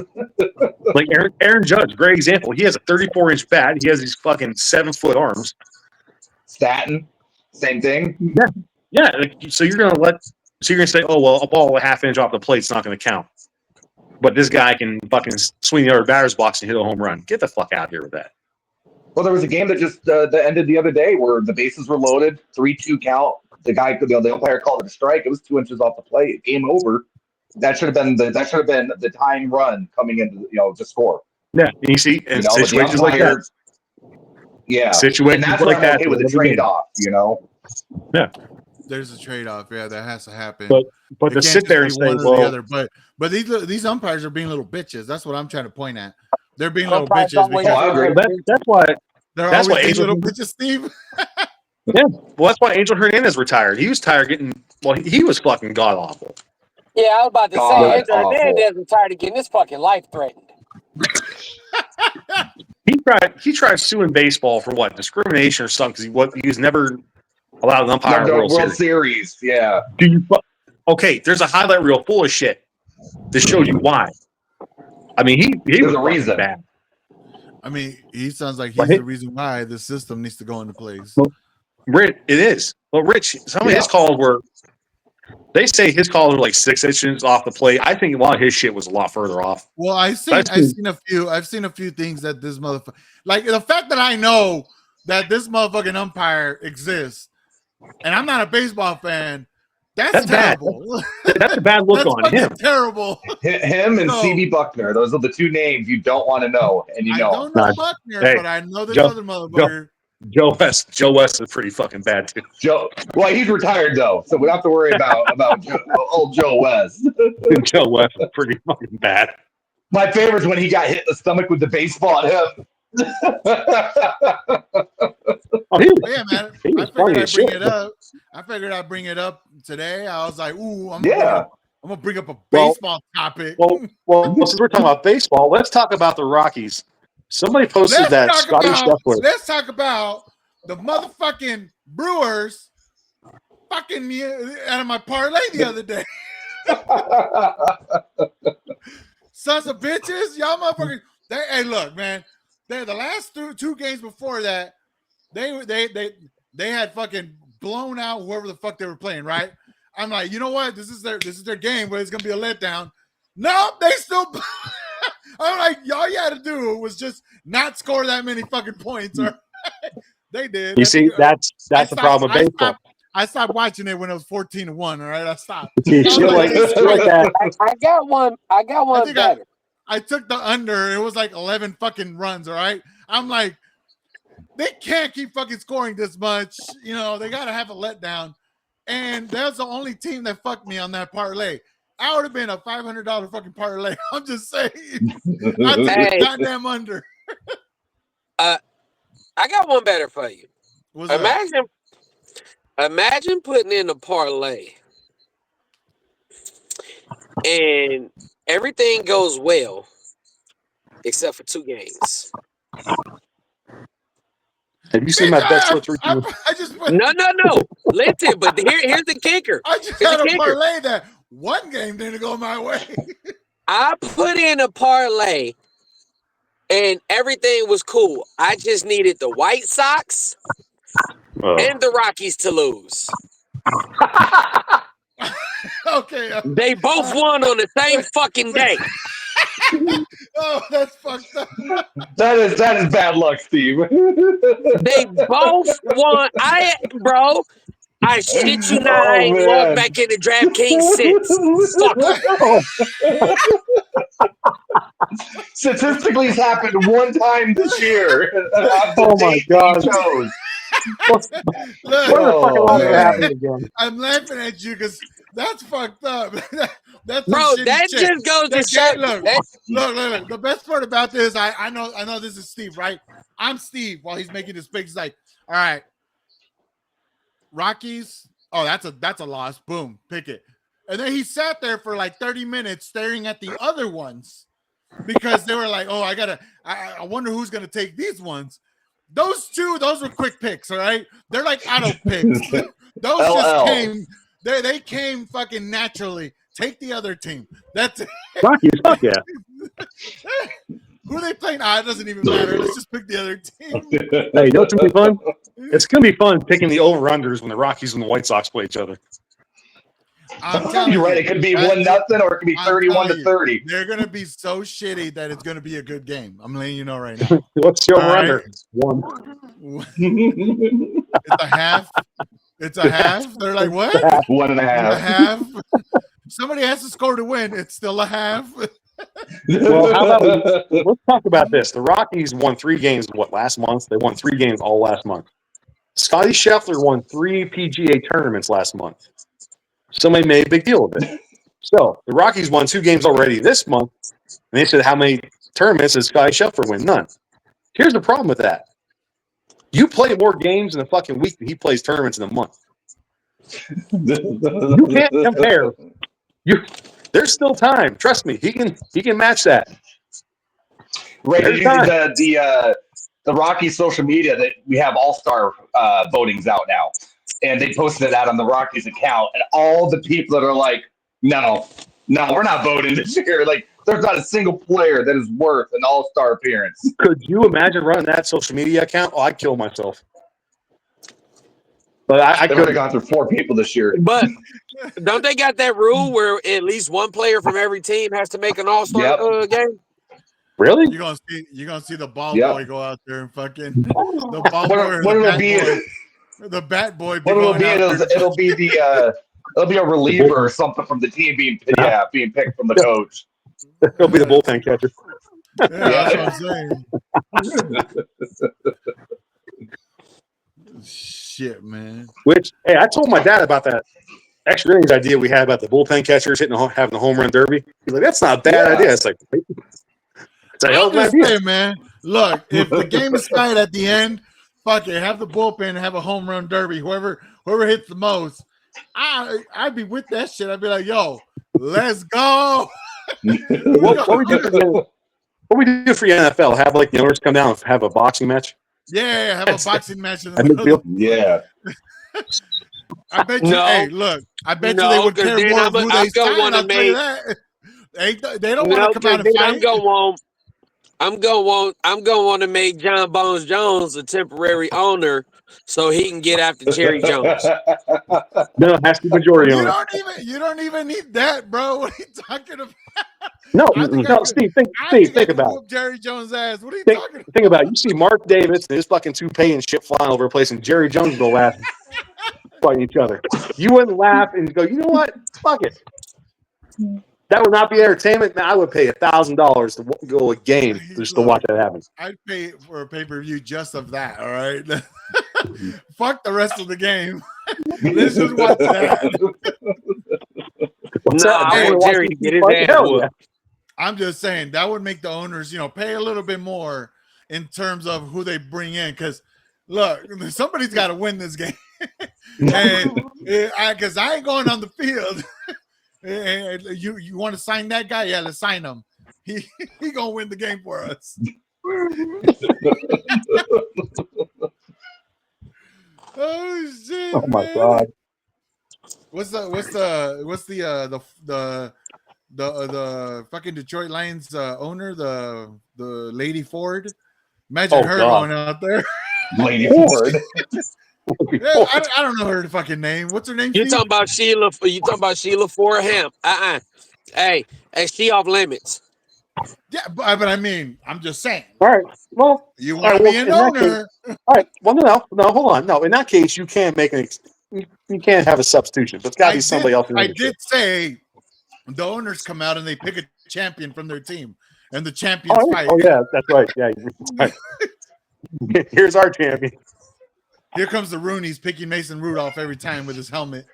Like Aaron Judge, great example. He has a 34-inch bat. He has these fucking 7-foot arms. Stanton, same thing. Yeah. So you're gonna say, oh well, a ball a half inch off the plate's not gonna count. But this guy can fucking swing the other batter's box and hit a home run. Get the fuck out of here with that. Well, there was a game that just that ended the other day where the bases were loaded, 3-2 count. The umpire called it a strike. It was 2 inches off the plate. Game over. That should have been the tying run coming into to score. Yeah, and you see, and situations like that. Yeah, situations and that's like that. Okay with the trade off, Yeah, there's a trade off. Yeah, that has to happen. But to sit there and say, well, the other. But these umpires are being little bitches. That's what I'm trying to point at. They're being little bitches. That's why they're always being little bitches, Steve. Yeah, well, that's why Angel Hernandez retired. He was tired getting. Well, he was fucking god awful. Yeah, I was about to say Angel Hernandez retired of getting his fucking life threatened. He tried suing baseball for discrimination or something because he was never allowed an umpire in the World Series. Yeah. Okay, there's a highlight reel full of shit to show you why. I mean, he was a reason. Bad. I mean, he sounds like he's the reason why the system needs to go into place. Well, Rich, it is. Well, Rich, some of his calls were. They say his calls were like 6 inches off the plate. I think a lot of his shit was a lot further off. Well, I've seen a few things that this motherfucker, like the fact that I know that this motherfucking umpire exists, and I'm not a baseball fan. That's terrible. That's a bad look on him. Terrible. Him and C.B. Buckner. Those are the two names you don't want to know, and I don't know Buckner, but I know this other motherfucker. Joe West is pretty fucking bad too. Well, he's retired though, so we don't have to worry about old Joe West. Joe West is pretty fucking bad. My favorite is when he got hit in the stomach with the baseball at him. Yeah, man. I figured I'd bring it up today. I was like, ooh, I'm gonna bring up a baseball topic. Well, since we're talking about baseball, let's talk about the Rockies. Somebody posted that Scotty Scheffler. Let's talk about the motherfucking Brewers fucking out of my parlay the other day. Sons of bitches, y'all motherfuckers. Hey, look, man. The last two games before that, they had fucking blown out whoever the fuck they were playing, right? I'm like, you know what? This is their game, but it's gonna be a letdown. No, they still. I'm like, all you had to do was just not score that many fucking points. Or they did. You see, that's the problem with baseball. I stopped watching it when it was 14-1. All right, I stopped. I got one better. I took the under. It was like 11 fucking runs. All right. I'm like, they can't keep fucking scoring this much. You know, they got to have a letdown. And that's the only team that fucked me on that parlay. I would have been a $500 fucking parlay. I'm just saying. I took the goddamn under. I got one better for you. What's that? Imagine putting in a parlay and everything goes well except for 2 games. Have you seen my bet slip through? I just put, No. Listen, but here's the kicker. I just had a parlay that one game didn't go my way. I put in a parlay and everything was cool. I just needed the White Sox and the Rockies to lose. Okay. They both won on the same fucking day. Oh, that's fucked up. That is bad luck, Steve. They both won. I shit you not. I ain't logged back into DraftKings since. Fuck. Statistically, it's happened one time this year. Oh my god! Look, I'm laughing at you because that's fucked up. That's that shit. Just goes to show. Look. The best part about this, I know this is Steve, right? I'm Steve while he's making his picks. He's like, all right, Rockies. Oh, that's a loss. Boom, pick it. And then he sat there for like 30 minutes staring at the other ones because they were like, oh, I wonder who's gonna take these ones. Those were quick picks, all right? They're like auto picks. Those just came. They came fucking naturally. Take the other team. That's it. Rockies, fuck yeah. Who are they playing? It doesn't even matter. Let's just pick the other team. Hey, you know what's gonna be fun? It's gonna be fun picking the over-unders when the Rockies and the White Sox play each other. I'm telling You're right. It could be 1-0 or it could be 31-30. They're gonna be so shitty that it's gonna be a good game. I'm letting you know right now. What's the over-under? One. It's a half. It's a half. They're like, what? 1.5. A half. Somebody has to score to win. It's still a half. Well, how about let's talk about this. The Rockies won 3 games. Last month? They won 3 games all last month. Scotty Scheffler won 3 PGA tournaments last month. Somebody made a big deal of it. So the Rockies won 2 games already this month, and they said, "How many tournaments did Scotty Scheffler win? None." Here's the problem with that: you play more games in a fucking week than he plays tournaments in a month. You can't compare. There's still time. Trust me, he can match that. Right? Did you see the Rockies social media that we have all-star votings out now, and they posted it out on the Rockies account, and all the people that are like, no, we're not voting this year. Like, there's not a single player that is worth an all-star appearance. Could you imagine running that social media account? Oh, I'd kill myself. But I could have gone through 4 people this year. But don't they got that rule where at least one player from every team has to make an all-star game? Really? You're gonna see the ball boy go out there and fucking the ball boy. The bat boy. It'll be a reliever or something from the team being picked from the coach. It'll be the bullpen catcher. Yeah, that's what I'm saying. Shit, man. Which, hey, I told my dad about that extra innings idea we had about the bullpen catchers having the home run derby. He's like, "That's not a bad idea." It's like, it's a hell of an idea, man. Look, if the game is tied at the end, fuck it, have the bullpen, have a home run derby. Whoever hits the most, I'd be with that shit. I'd be like, "Yo, let's go." What we do for the NFL? Have like the owners come down and have a boxing match. Yeah, have a boxing match in the middle. Yeah. I bet you. Hey, look, I bet you they would care more who they sign. I'll tell you that. They don't want to come out and fight. I'm gonna want to make John Bones Jones a temporary owner so he can get after Jerry Jones. No, it has to be majority owner. You don't even need that, bro. What are you talking about? No, Steve, think about it. Jerry Jones' ass. What are you talking about? Think about it. You see Mark Davis and his fucking toupee and shit flying over the place, and Jerry Jones go laugh, fighting each other. You wouldn't laugh and go, you know what? Fuck it. That would not be entertainment. Man, I would pay $1,000 to go a game just to watch that happen. I'd pay for a pay-per-view just of that. All right. Fuck the rest of the game. Let's just watch that. I want Jerry to get his ass whooped. I'm just saying that would make the owners, pay a little bit more in terms of who they bring in. Because look, somebody's got to win this game, and because I ain't going on the field. You want to sign that guy? Yeah, let's sign him. He gonna win the game for us. Oh shit! Oh my man. God! What's the fucking Detroit Lions owner, the Lady Ford? Imagine her going out there. Lady Ford. I don't know her fucking name. What's her name? You talking about Sheila? You talking about Sheila Forham? Hey, she off limits. Yeah, but I mean, I'm just saying. All right. Well, you want to be an owner? All right. Well, no. Hold on. No, in that case, you can't make you can't have a substitution. But it's got to be somebody else. I did say the owners come out and they pick a champion from their team, and the champions fight. Oh yeah, that's right. Yeah. Right. Here's our champion. Here comes the Roonies picking Mason Rudolph every time with his helmet.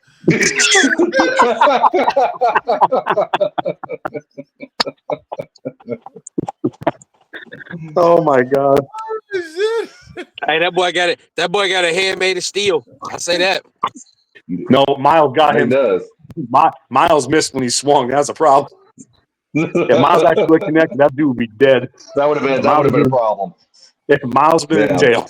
Oh my God! Hey, that boy got it. That boy got a hand made of steel. I say that. No, Miles got him. He does. Miles missed when he swung. That's a problem. If Miles actually connected, that dude would be dead. That would have been a problem. If Miles been in jail.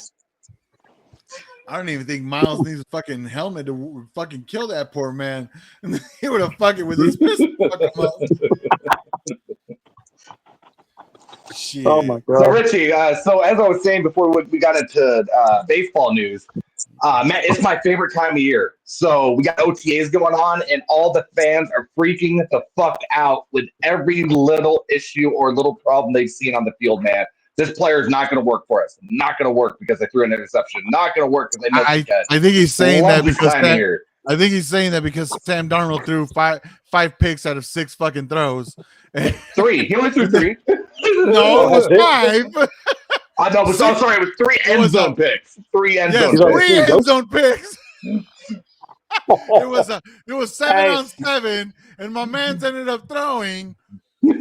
I don't even think Miles needs a fucking helmet to fucking kill that poor man. He would have fucking with his fist. Shit. Oh my God! So Richie, so as I was saying before we got into baseball news, Matt, it's my favorite time of year. So we got OTAs going on, and all the fans are freaking the fuck out with every little issue or little problem they've seen on the field, man. This player is not going to work for us. Not going to work because they threw an interception. Not going to work because they missed a catch. I think he's saying that because I think he's saying that because Sam Darnold threw five picks out of 6 fucking throws. 3. He only threw 3. No, it was 5. I know, but I'm sorry, it was 3 end zone picks. 3 end zone picks. 3 end zone picks. It was 7 on 7, and my man's ended up throwing.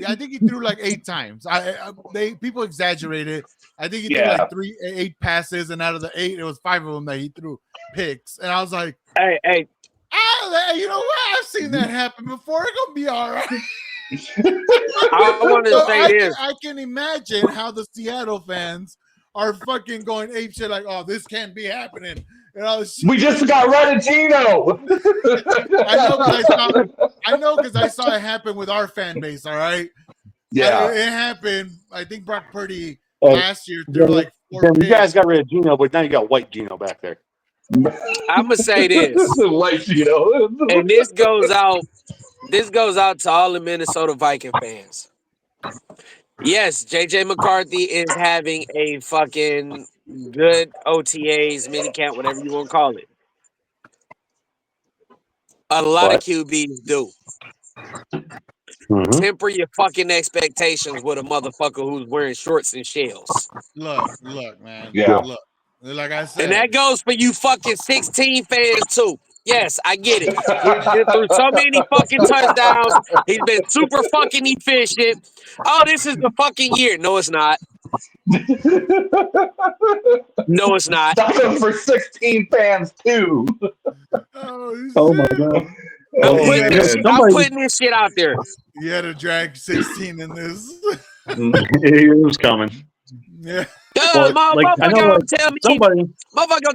I think he threw like 8 times. People exaggerated. I think he threw like 8 passes, and out of the 8, it was 5 of them that he threw picks. And I was like, hey, you know what? I've seen that happen before. It's gonna be all right. I want to say this. I can imagine how the Seattle fans are fucking going ape shit like, oh, this can't be happening. We just got rid of Gino. I know because I saw it happen with our fan base. All right. Yeah. It happened. I think Brock Purdy last year threw like 4 You picks. guys got rid of Gino, but now you got white Gino back there. I'm gonna say this. White Gino. And this goes out to all the Minnesota Viking fans. Yes, JJ McCarthy is having a fucking good OTAs, minicamp, whatever you want to call it. A lot of QBs do. Mm-hmm. Temper your fucking expectations with a motherfucker who's wearing shorts and shells. Look, man. Yeah. Look. Like I said. And that goes for you fucking 16 fans too. Yes, I get it. He's been through so many fucking touchdowns. He's been super fucking efficient. Oh, this is the fucking year. No, it's not. No, it's not. That goes for 16 fans too. Oh my God. I'm putting this shit out there. You had to drag 16 in this. It was coming. Yeah. Motherfucker gonna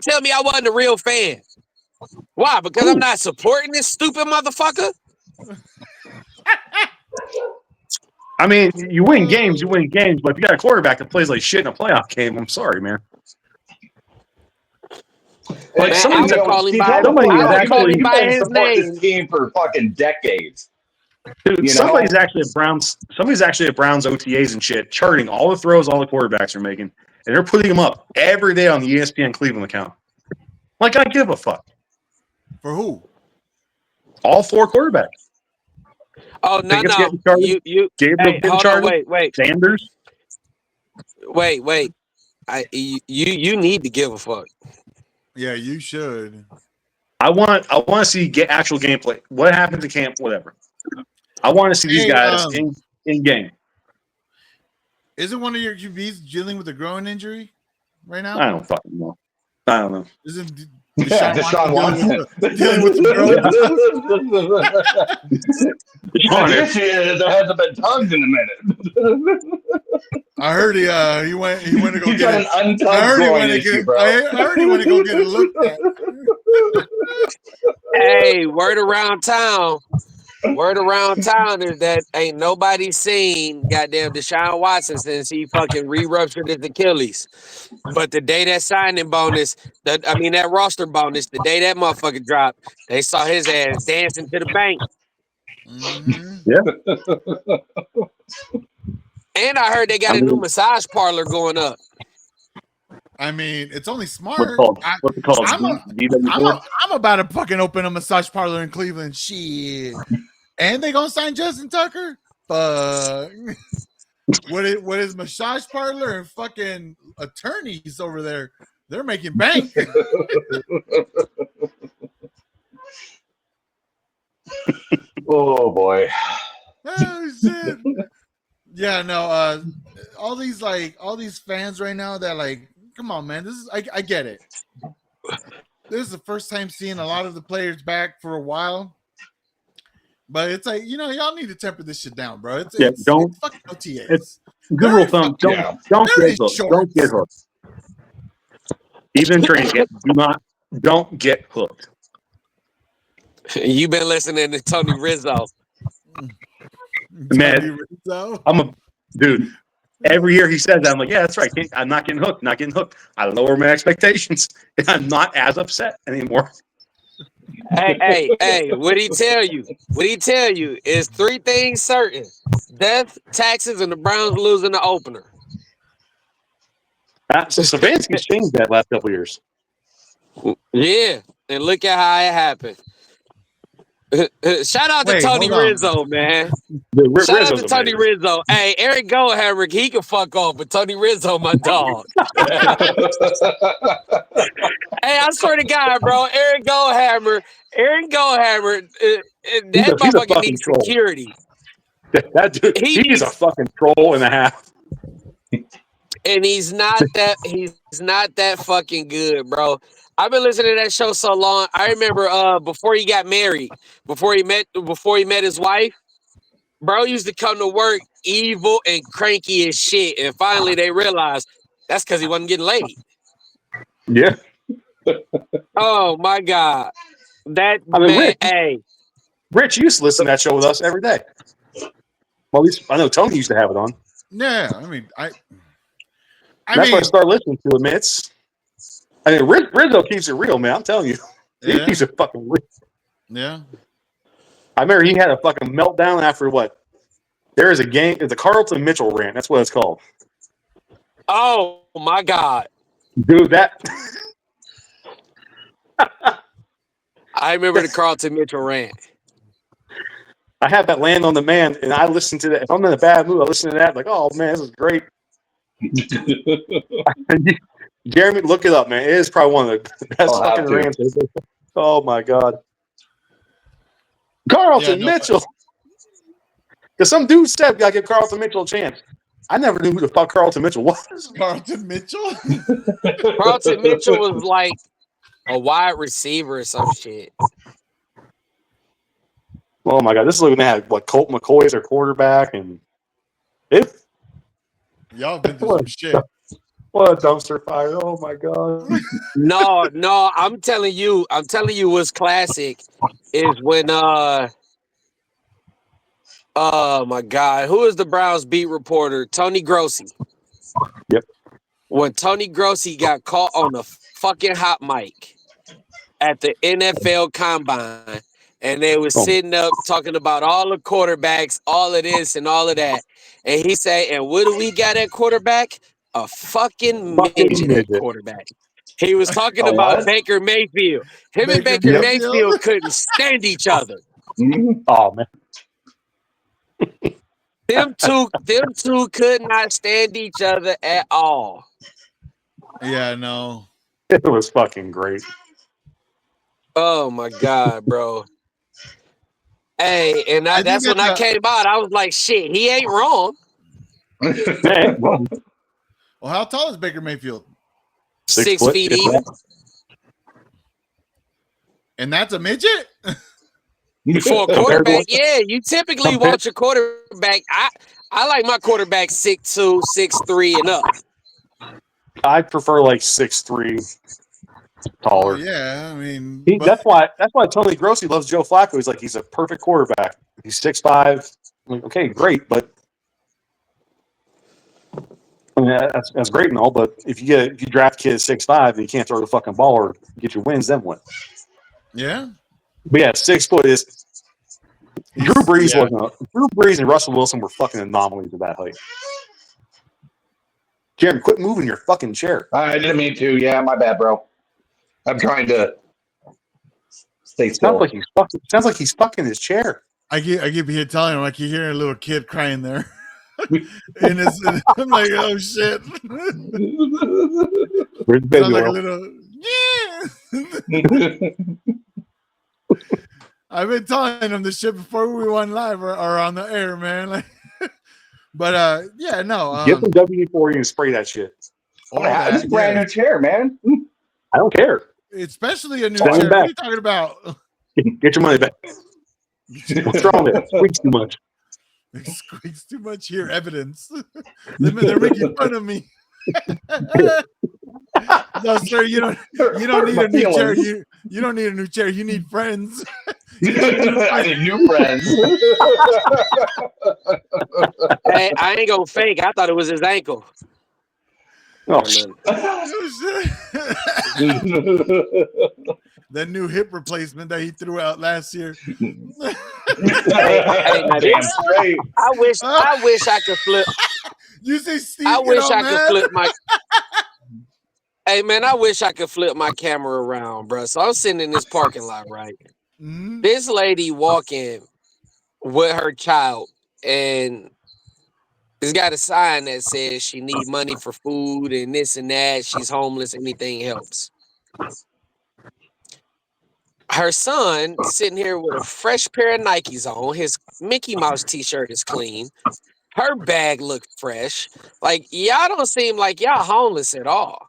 tell me I wasn't a real fan. Why? Because I'm not supporting this stupid motherfucker? I mean, you win games, but if you got a quarterback that plays like shit in a playoff game, I'm sorry, man. Like somebody's call him by his name. This team for fucking decades. Dude, somebody's actually at Browns OTAs and shit, charting all the throws all the quarterbacks are making, and they're putting them up every day on the ESPN Cleveland account. Like, I give a fuck. For who? All 4 quarterbacks. Oh no, Pickett's no. getting charted. You. Gabriel Hey, getting hold on. charted. Wait. Sanders. You need to give a fuck. Yeah, you should. I want to see actual gameplay. What happened to camp? Whatever. I want to see these Hey, guys in game. Isn't one of your QBs dealing with a growing injury right now? I don't fucking know. I don't know. Isn't Deshaun Watson dealing with the growing? The issue is there hasn't been tugged in a minute. I heard he went to go He's get got it. an untugged groin issue, bro. I heard he went to go get it looked at. Hey, word around town is that ain't nobody seen goddamn Deshaun Watson since he fucking re-ruptured his Achilles. But the day that signing bonus, that roster bonus, the day that motherfucker dropped, they saw his ass dancing to the bank. Mm-hmm. Yeah. And I heard they got a new massage parlor going up. I mean, it's only smart. What's it called? I'm about to fucking open a massage parlor in Cleveland. Shit. And they gonna sign Justin Tucker? Fuck. What is massage parlor and fucking attorneys over there? They're making bank. Oh boy. Oh shit. Yeah, no, all these fans right now that like, come on, man. This is I get it. This is the first time seeing a lot of the players back for a while. But it's like, y'all need to temper this shit down, bro. It's fucking OTAs. It's good rule of thumb. Don't get hooked. Even in training camp, don't get hooked. You've been listening to Tony Rizzo. Man, I'm a dude. Every year he says that, I'm like, yeah, that's right. I'm not getting hooked. Not getting hooked. I lower my expectations, and I'm not as upset anymore. Hey, what'd he tell you? What'd he tell you? Is 3 things certain: death, taxes, and the Browns losing the opener. Stefanski's changed that last couple of years. Yeah, and look at how it happened. Shout out to Tony Rizzo, man. Shout out to Tony Rizzo. Hey, Eric Goldhammer, he can fuck off, but Tony Rizzo, my dog. Hey, I swear to God, bro, Eric Goldhammer, that motherfucker needs security. That dude, he's a fucking troll and a half. And he's not that fucking good, bro. I've been listening to that show so long. I remember before he got married, before he met his wife, bro used to come to work evil and cranky as shit. And finally they realized that's because he wasn't getting laid. Yeah. Oh my God. Rich used to listen to that show with us every day. Well, at least I know Tony used to have it on. Yeah, I mean, that's why I started listening to it, man. Rizzo keeps it real, man. I'm telling you. He keeps it fucking real. Yeah. I remember he had a fucking meltdown after what? There is a game, it's a Carlton Mitchell rant. That's what it's called. Oh my God. Dude, that I remember the Carlton Mitchell rant. I have that Land on the Man, and I listen to that. If I'm in a bad mood, I listen to that. Like, oh man, this is great. Jeremy, look it up, man. It is probably one of the best fucking rants. Oh my God, Carlton Mitchell. Because some dude said, "Gotta give Carlton Mitchell a chance." I never knew who the fuck Carlton Mitchell was. Carlton Mitchell. Carlton Mitchell was like a wide receiver or some shit. Oh my God, this is looking at what Colt McCoy is their quarterback, and y'all been through some shit. What a dumpster fire! Oh my God. No, I'm telling you what's classic is when oh my God, who is the Browns beat reporter? Tony Grossi. Yep. When Tony Grossi got caught on the fucking hot mic at the NFL Combine, and they were sitting up talking about all the quarterbacks, all of this and all of that, and he said, "And what do we got at quarterback? A fucking midget at quarterback." He was talking about Baker Mayfield. Him and Baker Mayfield couldn't stand each other. Oh man. Them two could not stand each other at all. Yeah, no. It was fucking great. Oh my god, bro. Hey, and that's when I came out. I was like, shit, he ain't wrong. Hey, well, how tall is Baker Mayfield? 6 feet even. And that's a midget? For a quarterback, yeah. You typically want your quarterback. I like my quarterback 6'2", 6'3", and up. I prefer like 6'3", taller. Oh, yeah, I mean, that's why Tony Grossi loves Joe Flacco. He's like, he's a perfect quarterback. He's 6'5". I'm like, okay, great, but I mean, that's great and all. But if you draft kids 6'5" and you can't throw the fucking ball or get your wins, then what? Yeah, but yeah, 6 foot is. Drew Brees Drew Brees and Russell Wilson were fucking anomalies of that height. Jaron, quit moving your fucking chair. I didn't mean to. Yeah, my bad, bro. I'm trying to stay still. Sounds like he's fucking his chair. I keep here telling him, like, you hear a little kid crying there. And I'm like, oh shit. Where's the baby? Like a little, yeah. I've been telling him this shit before we went live or on the air, man. Like, but yeah, no. Get some WD-40 and spray that shit. It's a brand new chair, man. I don't care. Especially a new chair. What are you talking about? Get your money back. What's wrong with it? Squeaks too much. It squeaks too much here. Evidence. They're making fun of me. No, sir, you don't need a new chair. You don't need a new chair. You need friends. I need new friends. Hey, I ain't gonna fake. I thought it was his ankle. Oh, that new hip replacement that he threw out last year. I wish I could flip. You say Steve? I wish I could flip my. Hey man, I wish I could flip my camera around, bro. So I'm sitting in this parking lot, right? Mm-hmm. This lady walking with her child, and it's got a sign that says she need money for food and this and that. She's homeless. Anything helps. Her son sitting here with a fresh pair of Nikes on. His Mickey Mouse t-shirt is clean. Her bag looks fresh. Like, y'all don't seem like y'all homeless at all.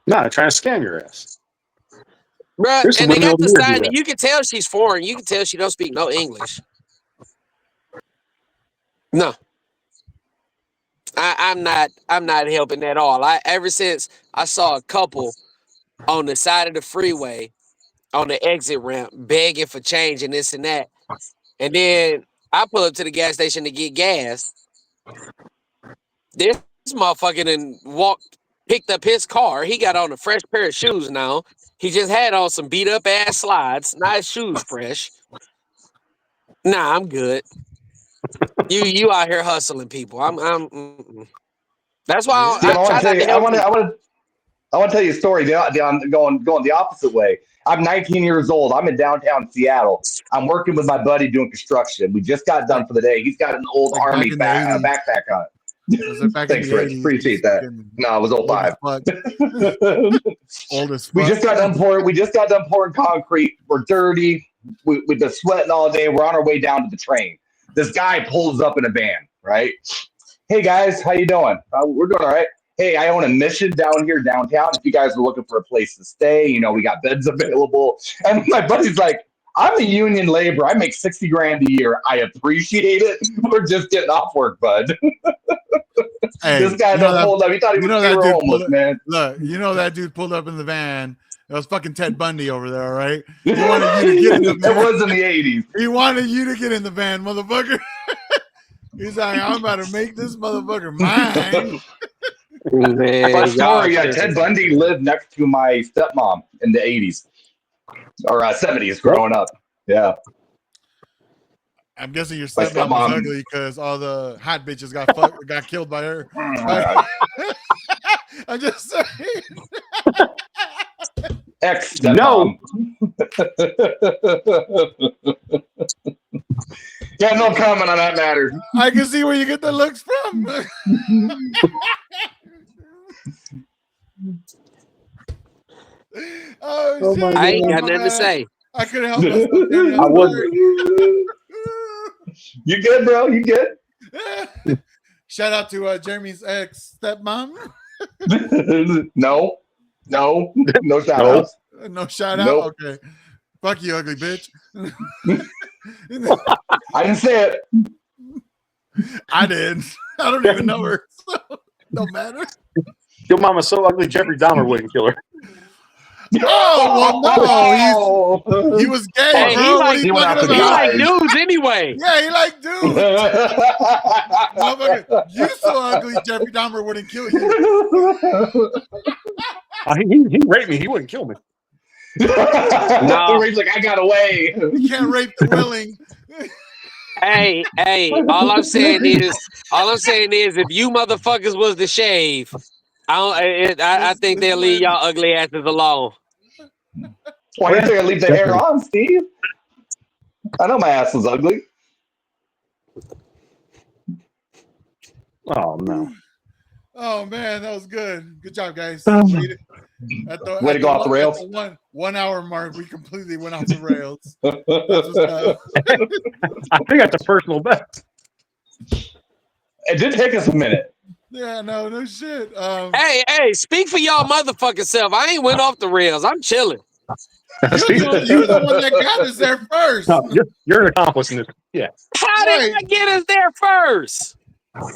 Nah, they're trying to scam your ass. Bruh, and they got the sign that you can tell she's foreign. You can tell she don't speak no English. No. I'm not helping at all. Ever since I saw a couple on the side of the freeway on the exit ramp begging for change and this and that. And then I pull up to the gas station to get gas. This motherfucker done picked up his car. He got on a fresh pair of shoes now. He just had on some beat up ass slides. Now his shoes fresh. Nah, I'm good. You out here hustling people. That's why I want to tell you a story. Going the opposite way. I'm 19 years old. I'm in downtown Seattle. I'm working with my buddy doing construction. We just got done for the day. He's got an old army backpack on. Thanks, Rich. Appreciate that. No, it was 05. Oldest. We just got done pouring concrete. We're dirty. We've been sweating all day. We're on our way down to the train. This guy pulls up in a van, right? Hey guys, how you doing? We're doing all right. Hey, I own a mission down here downtown. If you guys are looking for a place to stay, we got beds available. And my buddy's like, I'm a union laborer. I make $60,000 a year. I appreciate it. We're just getting off work, bud. Hey, this guy pulled up. He thought he was homeless, man. Look, that dude pulled up in the van. That was fucking Ted Bundy over there, all right? He wanted you to get in the van. It was in the 80s. He wanted you to get in the van, motherfucker. He's like, I'm about to make this motherfucker mine. Fun story. Ted Bundy lived next to my stepmom in the 80s or 70s growing up. Yeah. I'm guessing your stepmom was ugly because all the hot bitches got killed by her. I'm just saying. Ex-stepmom. Yeah, no comment on that matter. I can see where you get the looks from. Oh shit! my I ain't got My nothing to bad. say. I couldn't help myself. Jamie. I I'm wouldn't. You good, bro? You good? sorry. Shout out to Jeremy's ex stepmom. No shout No. outs. No shout out. Nope. Okay. Fuck you, ugly bitch. I didn't say it. I did. I don't even know her. So don't matter. Your mama's so ugly, Jeffrey Dahmer wouldn't kill her. Oh well, no. He was gay, Hey, bro. he What like- are he you went talking after the He about? like eyes. dudes anyway. Yeah, he like dudes. Motherfucker, you so ugly, Jeffrey Dahmer wouldn't kill you. He raped me. He wouldn't kill me. No. He's like, I got away. You can't rape the willing. Hey, all I'm saying is, if you motherfuckers was to shave, I think they'll leave y'all ugly asses alone. Why do you think I leave the hair on, Steve? I know my ass was ugly. Oh no. Oh man, that was good. Good job, guys. Way to go off the rails. At the 1 hour mark, we completely went off the rails. That's what's up. I think that's a personal best. It did take us a minute. Yeah, no shit. Hey, speak for y'all motherfucking self. I ain't went off the rails. I'm chilling. You're the one that got us there first. No, you're an accomplice in this. Yeah. How did I get us there first?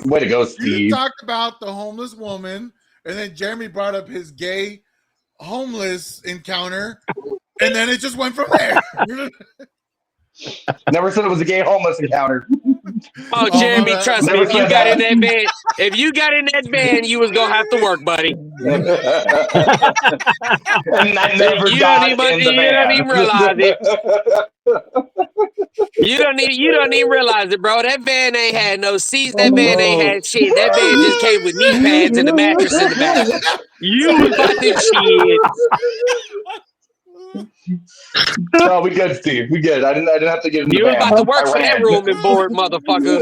Way to go, You Steve. talked about the homeless woman, and then Jeremy brought up his gay homeless encounter, and then it just went from there. Never said it was a gay homeless encounter. Oh, Oh, Jeremy, my bad. trust me. Never If you said got that. in that van, you was gonna have to work, buddy. And I never You got don't even- in the you van. don't even realize it. You don't even realize it, bro. That van ain't had no seats. That van ain't had shit. That van just came with knee pads and a mattress in the back. You was about to shit. No, we good, Steve. We good. I didn't have to get in the You was van. about to work I for that ran. room and board, motherfucker.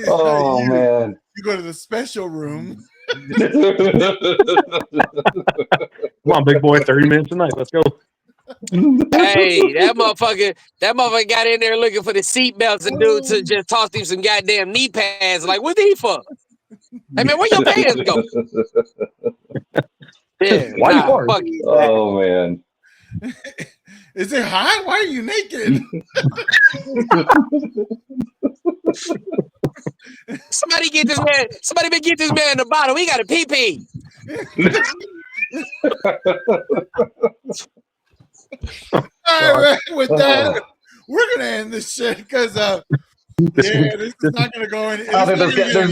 Oh man. You go to the special room. Come on, big boy. 30 minutes a night. Let's go. Hey, that motherfucker got in there looking for the seat belts and dude to just toss him some goddamn knee pads. Like, what he for? Hey man, where your pants go? Yeah, Why you hard? fuck you. Oh man. Is it hot? Why are you naked? Somebody get this man the bottle. We got a pee-pee. All right, man, with that, we're gonna end this shit because this is not gonna go any. I think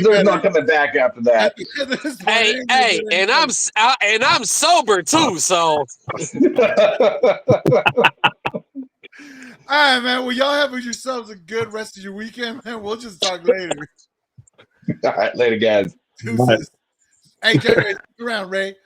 there's not coming back after that. Hey, and I'm sober too, so. All right, man. Well, y'all have yourselves a good rest of your weekend, man. We'll just talk later. All right, later, guys. Deuces. Hey, Jerry, stick around, Ray.